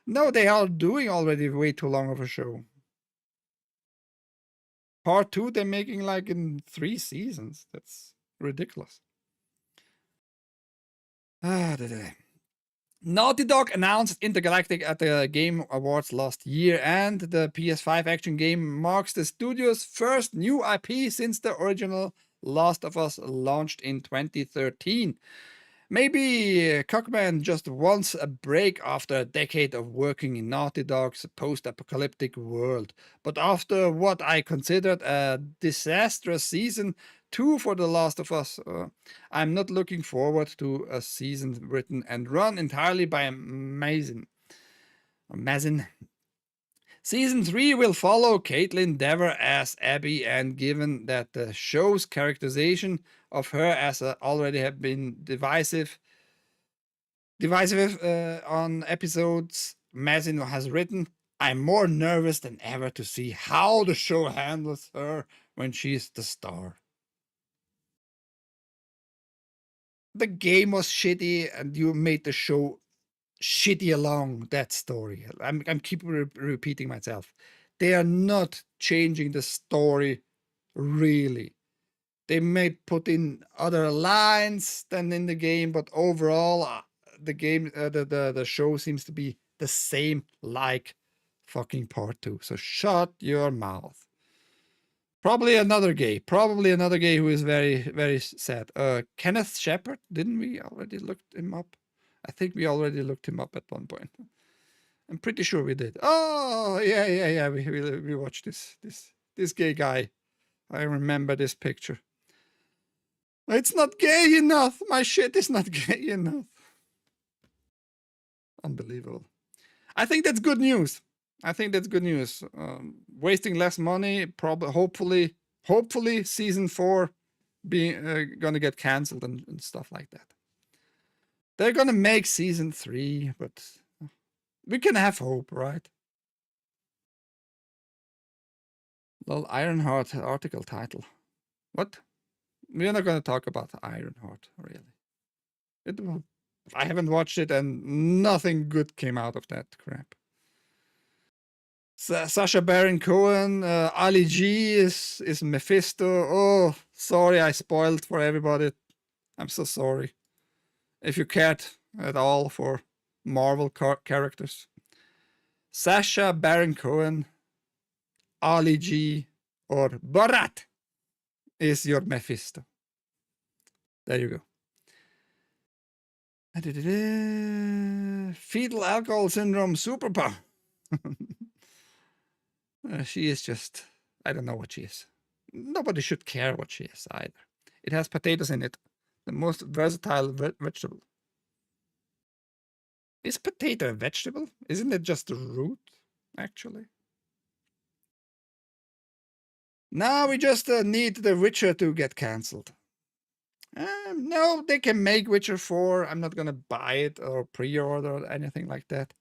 No, they are doing already way too long of a show. Part 2, they're making like in 3 seasons. That's ridiculous. Naughty Dog announced Intergalactic at the Game Awards last year, and the PS5 action game marks the studio's first new IP since the original Last of Us launched in 2013. Maybe Cockman just wants a break after a decade of working in Naughty Dog's post-apocalyptic world. But after what I considered a disastrous season 2 for The Last of Us, I'm not looking forward to a season written and run entirely by Mazin. Season 3 will follow Caitlin Dever as Abby, and given that the show's characterization of her as already have been divisive on episodes Mazin has written, I'm more nervous than ever to see how the show handles her when she's the star. The game was shitty and you made the show shitty along that story. I'm keep repeating myself. They are not changing the story really. They may put in other lines than in the game, but overall, the game, the show seems to be the same like fucking part 2. So shut your mouth. Probably another gay who is very, very sad. Kenneth Shepard, didn't we already look him up? I think we already looked him up at one point. I'm pretty sure we did. Oh, yeah. We watched this gay guy. I remember this picture. It's not gay enough. My shit is not gay enough. Unbelievable. I think that's good news. Wasting less money, probably, hopefully, season 4 being gonna get cancelled and stuff like that. They're gonna make season 3, but we can have hope, right? Little Ironheart article title. What? We're not gonna talk about Ironheart, really. I haven't watched it, and nothing good came out of that crap. Sacha Baron Cohen, Ali G is Mephisto. Oh, sorry, I spoiled for everybody. I'm so sorry. If you cared at all for Marvel characters, Sacha Baron Cohen, Ali G, or Borat is your Mephisto. There you go. Fetal alcohol syndrome superpower. She is just, I don't know what she is. Nobody should care what she is either. It has potatoes in it, the most versatile vegetable. Is potato a vegetable? Isn't it just a root, actually? Now we just need The Witcher to get cancelled. No, they can make Witcher 4. I'm not gonna buy it or pre-order or anything like that.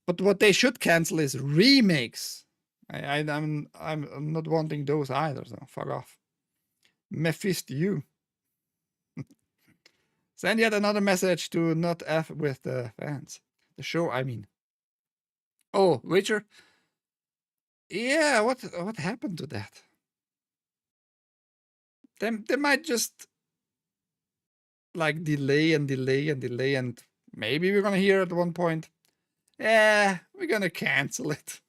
But what they should cancel is remakes. I'm not wanting those either, so fuck off. Mephisto you. Send yet another message to not F with the fans. The show, I mean. Oh, Witcher? Yeah, what happened to that? They might just like delay and maybe we're gonna hear at one point Yeah, we're gonna cancel it.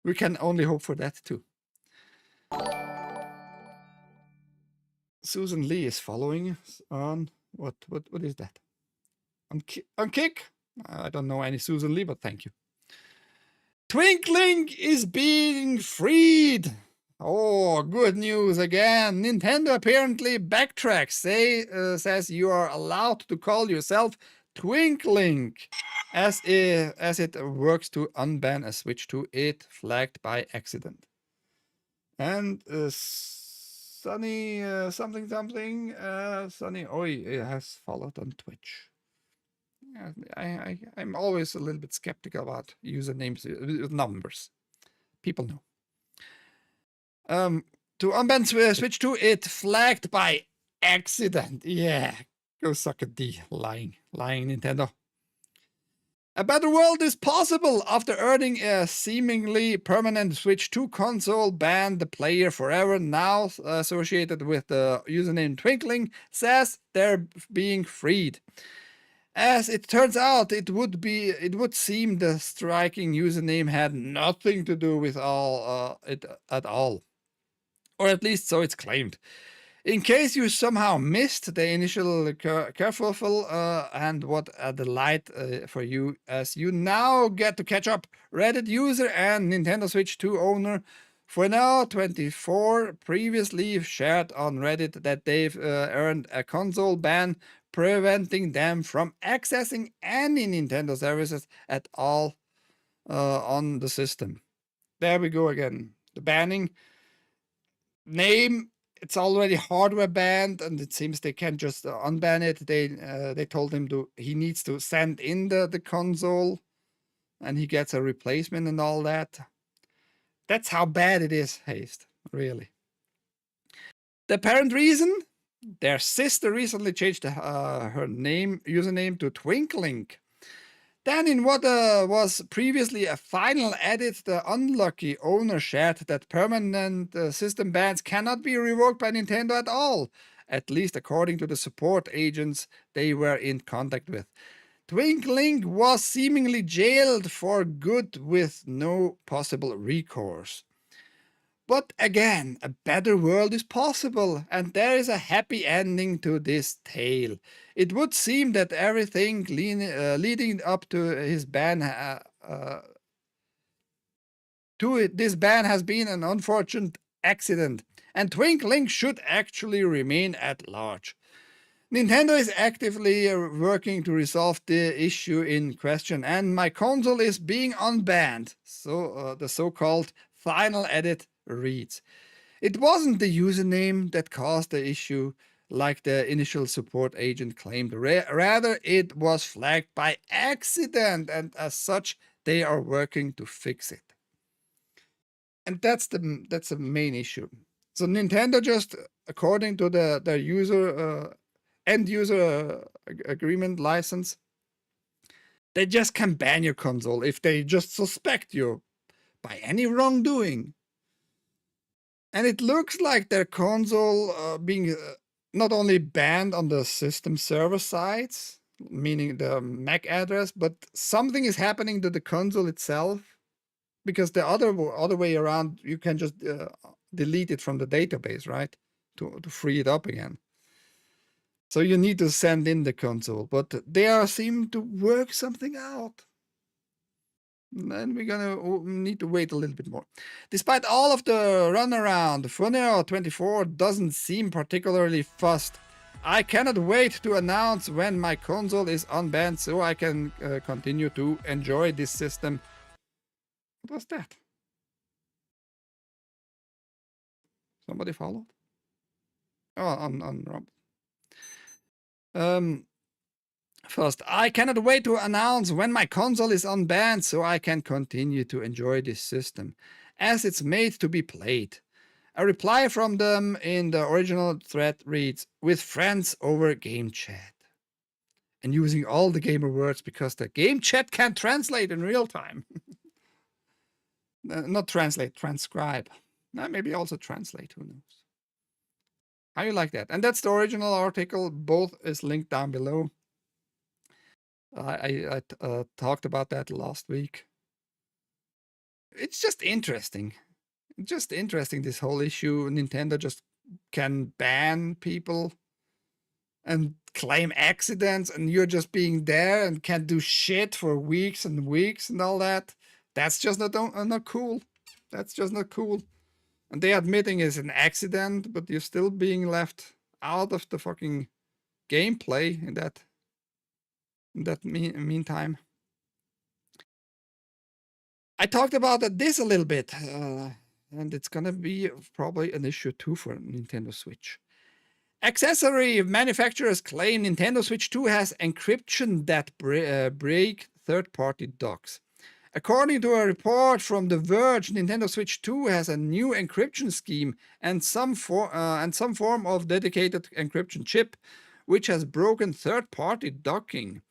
We can only hope for that too. Susan Lee is following on what is that? On Kick? I don't know any Susan Lee, but thank you. Twinkling is being freed. Oh, good news again. Nintendo apparently backtracks. Says you are allowed to call yourself Twinkling, as it works to unban a switch to it flagged by accident. And Sunny something Sunny Oi has followed on Twitch. Yeah, I'm always a little bit skeptical about usernames with numbers. People know. To unban switch to it flagged by accident. Yeah, go suck a D. Lying Nintendo. A better world is possible after earning a seemingly permanent Switch 2 console banned the player forever, now associated with the username Twinkling, says they're being freed. As it turns out, it would seem the striking username had nothing to do with it at all. Or at least so it's claimed. In case you somehow missed the initial kerfuffle, and what a delight for you, as you now get to catch up. Reddit user and Nintendo Switch 2 owner ForNow24 previously shared on Reddit that they've earned a console ban, preventing them from accessing any Nintendo services at all on the system. There we go again. The banning. Name, it's already hardware banned, and it seems they can't just unban it. They told him he needs to send in the console, and he gets a replacement and all that. That's how bad it is, Haste, really. The apparent reason? Their sister recently changed her username to Twinkling. Then in what was previously a final edit, the unlucky owner shared that permanent system bans cannot be revoked by Nintendo at all, at least according to the support agents they were in contact with. Twinkling was seemingly jailed for good with no possible recourse. But again, a better world is possible, and there is a happy ending to this tale. It would seem that everything leading up to his ban this ban has been an unfortunate accident, and Twinkling should actually remain at large. Nintendo is actively working to resolve the issue in question, and my console is being unbanned. So the so-called final edit reads. It wasn't the username that caused the issue, like the initial support agent claimed. Rather, it was flagged by accident, and as such, they are working to fix it. And that's the main issue. So Nintendo just, according to their end user agreement license, they just can ban your console if they just suspect you by any wrongdoing. And it looks like their console being not only banned on the system server sides, meaning the MAC address, but something is happening to the console itself, because the other way around, you can just delete it from the database, right? To free it up again. So you need to send in the console, but they seem to work something out. And we're gonna need to wait a little bit more. Despite all of the runaround, ForNow24 doesn't seem particularly fussed. I cannot wait to announce when my console is unbanned so I can continue to enjoy this system. What was that? Somebody followed? Oh, on Rob. First, I cannot wait to announce when my console is unbanned so I can continue to enjoy this system, as it's made to be played. A reply from them in the original thread reads, with friends over game chat. And using all the gamer words because the game chat can't translate in real time. Not translate, transcribe. Maybe also translate, who knows. How you like that? And that's the original article. Both is linked down below. I talked about that last week. It's just interesting. Just interesting, this whole issue. Nintendo just can ban people and claim accidents, and you're just being there and can't do shit for weeks and weeks and all that. That's just not cool. That's just not cool. And they admitting it's an accident, but you're still being left out of the fucking gameplay in that meantime. I talked about this a little bit, and it's gonna be probably an issue too for Nintendo Switch. Accessory manufacturers claim Nintendo Switch 2 has encryption that break third-party docks. According to a report from The Verge, Nintendo Switch 2 has a new encryption scheme and some form of dedicated encryption chip, which has broken third-party docking.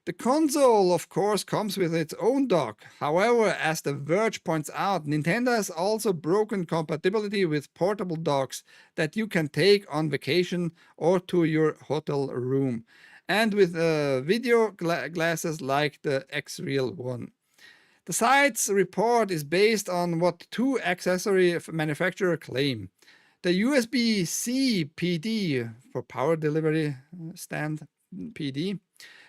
The console, of course, comes with its own dock. However, as The Verge points out, Nintendo has also broken compatibility with portable docks that you can take on vacation or to your hotel room, and with video glasses like the X-Real one. The site's report is based on what two accessory manufacturers claim. The USB-C PD, for power delivery stand PD,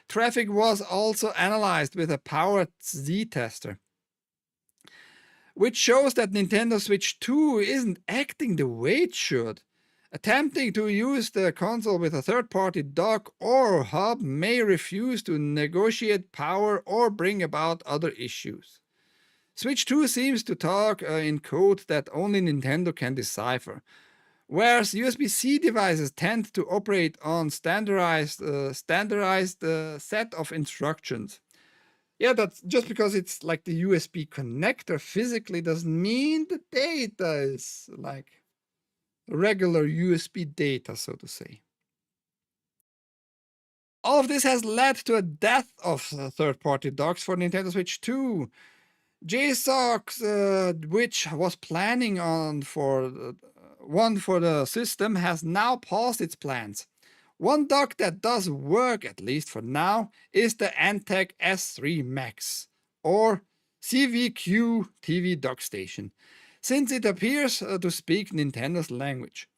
traffic was also analyzed with a power Z tester, which shows that Nintendo Switch 2 isn't acting the way it should. Attempting to use the console with a third-party dock or hub may refuse to negotiate power or bring about other issues. Switch 2 seems to talk in code that only Nintendo can decipher, whereas USB-C devices tend to operate on standardized set of instructions. Yeah, that's just because it's like the USB connector physically doesn't mean the data is like regular USB data, so to say. All of this has led to a death of third-party docks for Nintendo Switch 2. JSOX, which was planning on for one for the system, has now paused its plans. One dock that does work, at least for now, is the Antec S3 Max, or CVQ TV dock station, since it appears to speak Nintendo's language.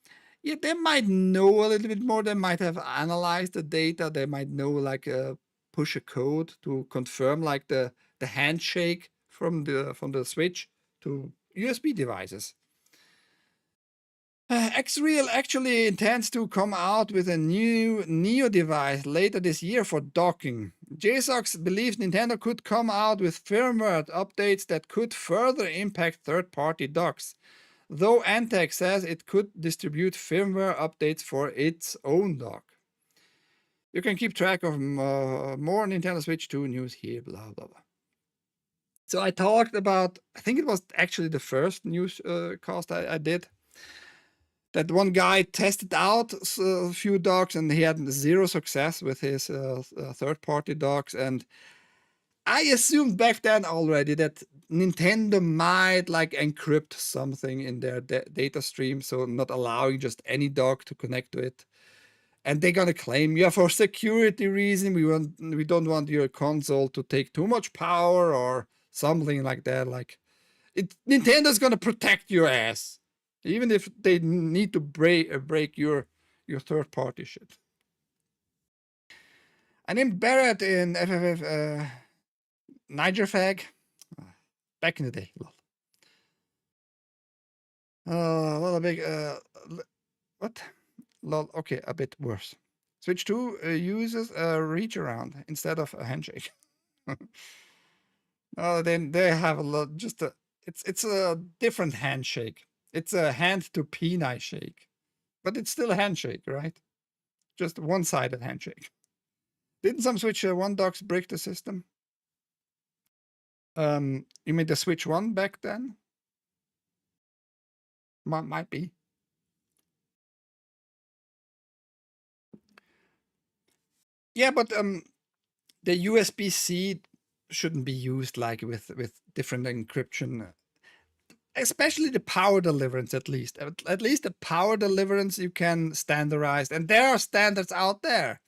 Yeah, they might know a little bit more. They might have analyzed the data. They might know, like, push a code to confirm, like, the handshake from the Switch to USB devices. Xreal actually intends to come out with a new Neo device later this year for docking. JSOX believes Nintendo could come out with firmware updates that could further impact third-party docks, though Antec says it could distribute firmware updates for its own dock. You can keep track of more Nintendo Switch 2 news here, blah, blah, blah. So I talked about, I think it was actually the first news cast I did, that one guy tested out a few docks and he had zero success with his third-party docks. And I assumed back then already that Nintendo might like encrypt something in their data stream, so not allowing just any dock to connect to it. And they're gonna claim, yeah, for security reason, we don't want your console to take too much power or something like that. Like, Nintendo's gonna protect your ass, even if they need to break your third-party shit. I named Barrett in FF Niger Fag back in the day. Well, a big what? Lol. Okay, a bit worse. Switch 2 uses a reach around instead of a handshake. Then they have a lot. Just it's a different handshake. It's a hand to penile shake, but it's still a handshake, right? Just one-sided handshake. Didn't some Switch 1 docks break the system? You made the Switch 1 back then? Might be. Yeah, but the USB-C shouldn't be used like with different encryption, especially the power deliverance. At least the power deliverance you can standardize, and there are standards out there.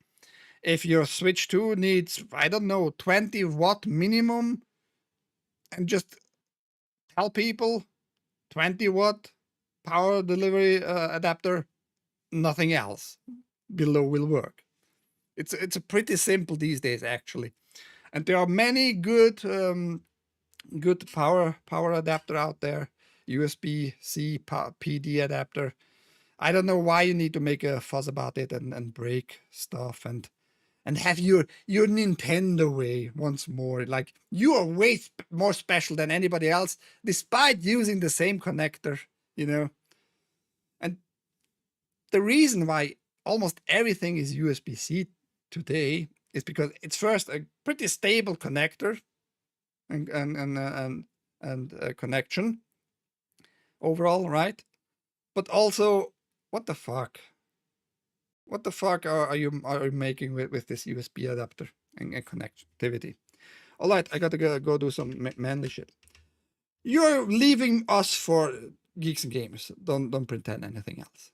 If your Switch 2 needs, I don't know, 20 watt minimum, and just tell people 20 watt power delivery adapter, nothing else below will work. It's a pretty simple these days, actually. And there are many good good power adapter out there. USB-C PD adapter. I don't know why you need to make a fuss about it and break stuff and have your Nintendo way once more. Like, you are way more special than anybody else, despite using the same connector, you know. And the reason why almost everything is USB-C today is because it's first a pretty stable connector and connection overall, right? But also, what the fuck? What the fuck are you making with this USB adapter and connectivity? All right, I gotta go do some manly shit. You're leaving us for Geeks and Gamers. Don't pretend anything else.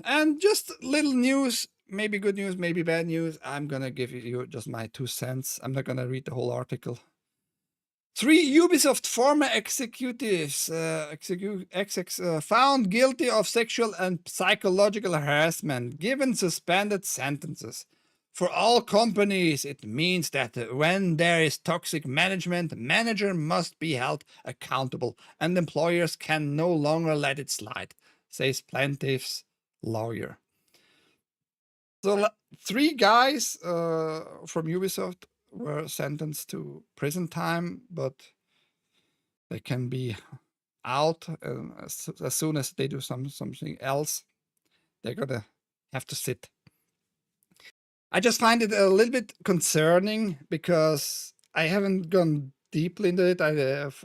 And just little news, maybe good news, maybe bad news. I'm gonna give you just my 2 cents. I'm not gonna read the whole article. 3 Ubisoft former executives found guilty of sexual and psychological harassment, given suspended sentences. For all companies, it means that when there is toxic management, manager must be held accountable, and employers can no longer let it slide, says plaintiff's lawyer. So 3 guys from Ubisoft were sentenced to prison time, but they can be out as soon as they do something else. They're gonna have to sit. I just find it a little bit concerning because I haven't gone deeply into it. I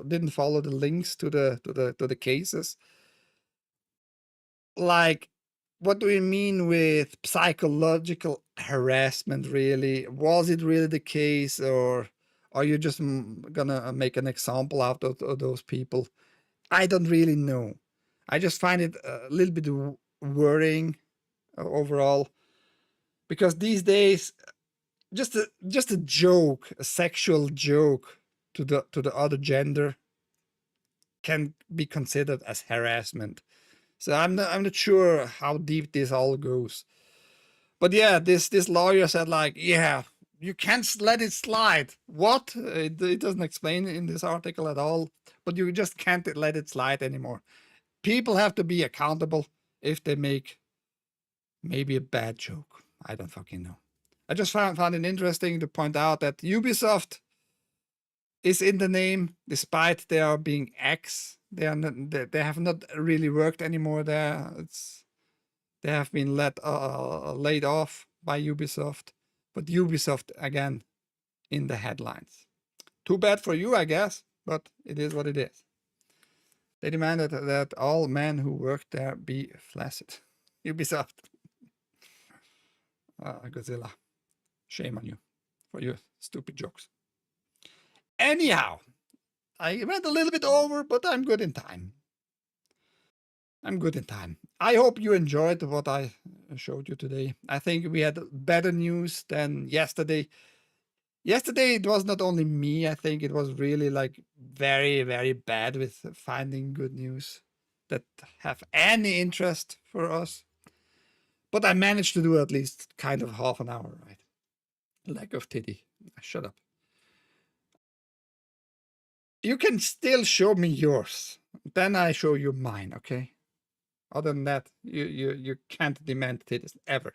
didn't follow the links to the cases. Like, what do you mean with psychological harassment, really? Was it really the case, or are you just gonna make an example out of those people? I don't really know. I just find it a little bit worrying overall, because these days, just a joke, a sexual joke to the other gender can be considered as harassment. So I'm not sure how deep this all goes. But yeah, this lawyer said, like, yeah, you can't let it slide. What? It doesn't explain in this article at all, but you just can't let it slide anymore. People have to be accountable if they make maybe a bad joke. I don't fucking know. I just found it interesting to point out that Ubisoft is in the name, despite they are being X. They are not. They have not really worked anymore there. They have been laid off by Ubisoft, but Ubisoft again in the headlines. Too bad for you, I guess, but it is what it is. They demanded that all men who worked there be flaccid. Ubisoft. Godzilla. Shame on you for your stupid jokes. Anyhow, I went a little bit over, but I'm good in time. I hope you enjoyed what I showed you today. I think we had better news than yesterday. Yesterday, it was not only me. I think it was really, like, very, very bad with finding good news that have any interest for us. But I managed to do at least kind of half an hour, right? Lack of titty. Shut up. You can still show me yours. Then I show you mine, okay? Other than that, you can't demand titties ever.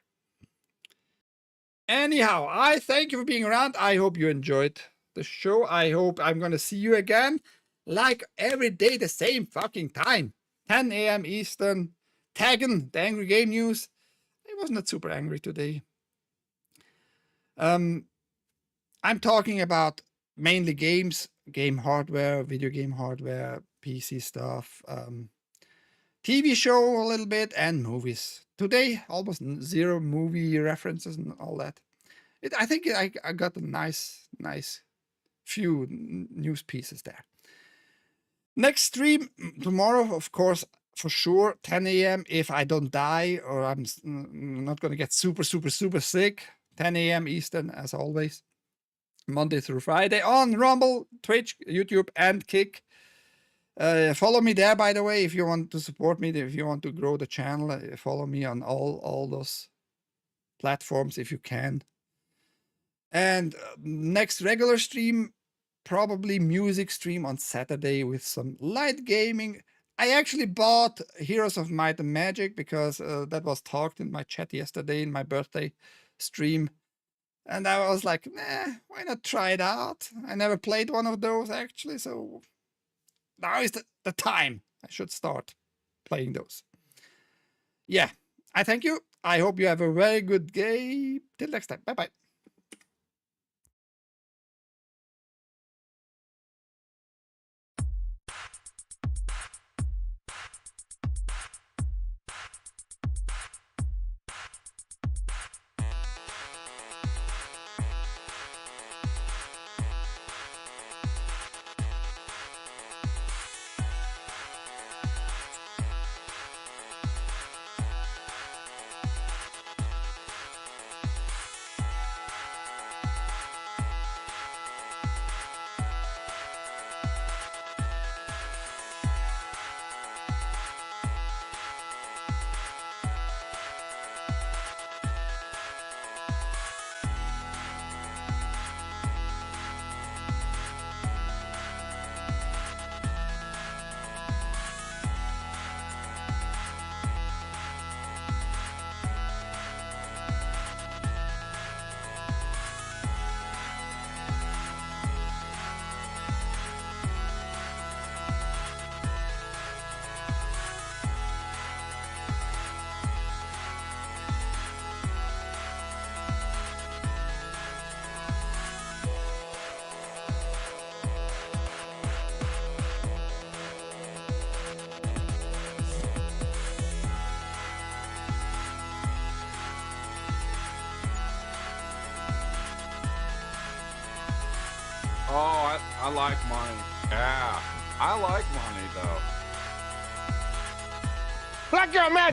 Anyhow, I thank you for being around. I hope you enjoyed the show. I hope I'm gonna see you again, like every day, the same fucking time, 10 a.m. Eastern. TAGN, the Angry Game News. I was not super angry today. I'm talking about mainly games, game hardware, video game hardware, PC stuff, TV show a little bit, and movies. Today, almost zero movie references and all that. I think I got a nice few news pieces there. Next stream tomorrow, of course, for sure 10 a.m. if I don't die or I'm not going to get super sick. 10 a.m. Eastern, as always. Monday through Friday on Rumble, Twitch, YouTube, and Kick. Follow me there, by the way, if you want to support me, if you want to grow the channel. Follow me on all those platforms if you can. And next regular stream, probably music stream on Saturday with some light gaming. I actually bought Heroes of Might and Magic because that was talked in my chat yesterday in my birthday stream. And I was like, nah, why not try it out? I never played one of those actually, so now is the time. I should start playing those. Yeah, I thank you. I hope you have a very good day. Till next time. Bye-bye. Oh, I like money. Yeah, I like money though. Black girl, man.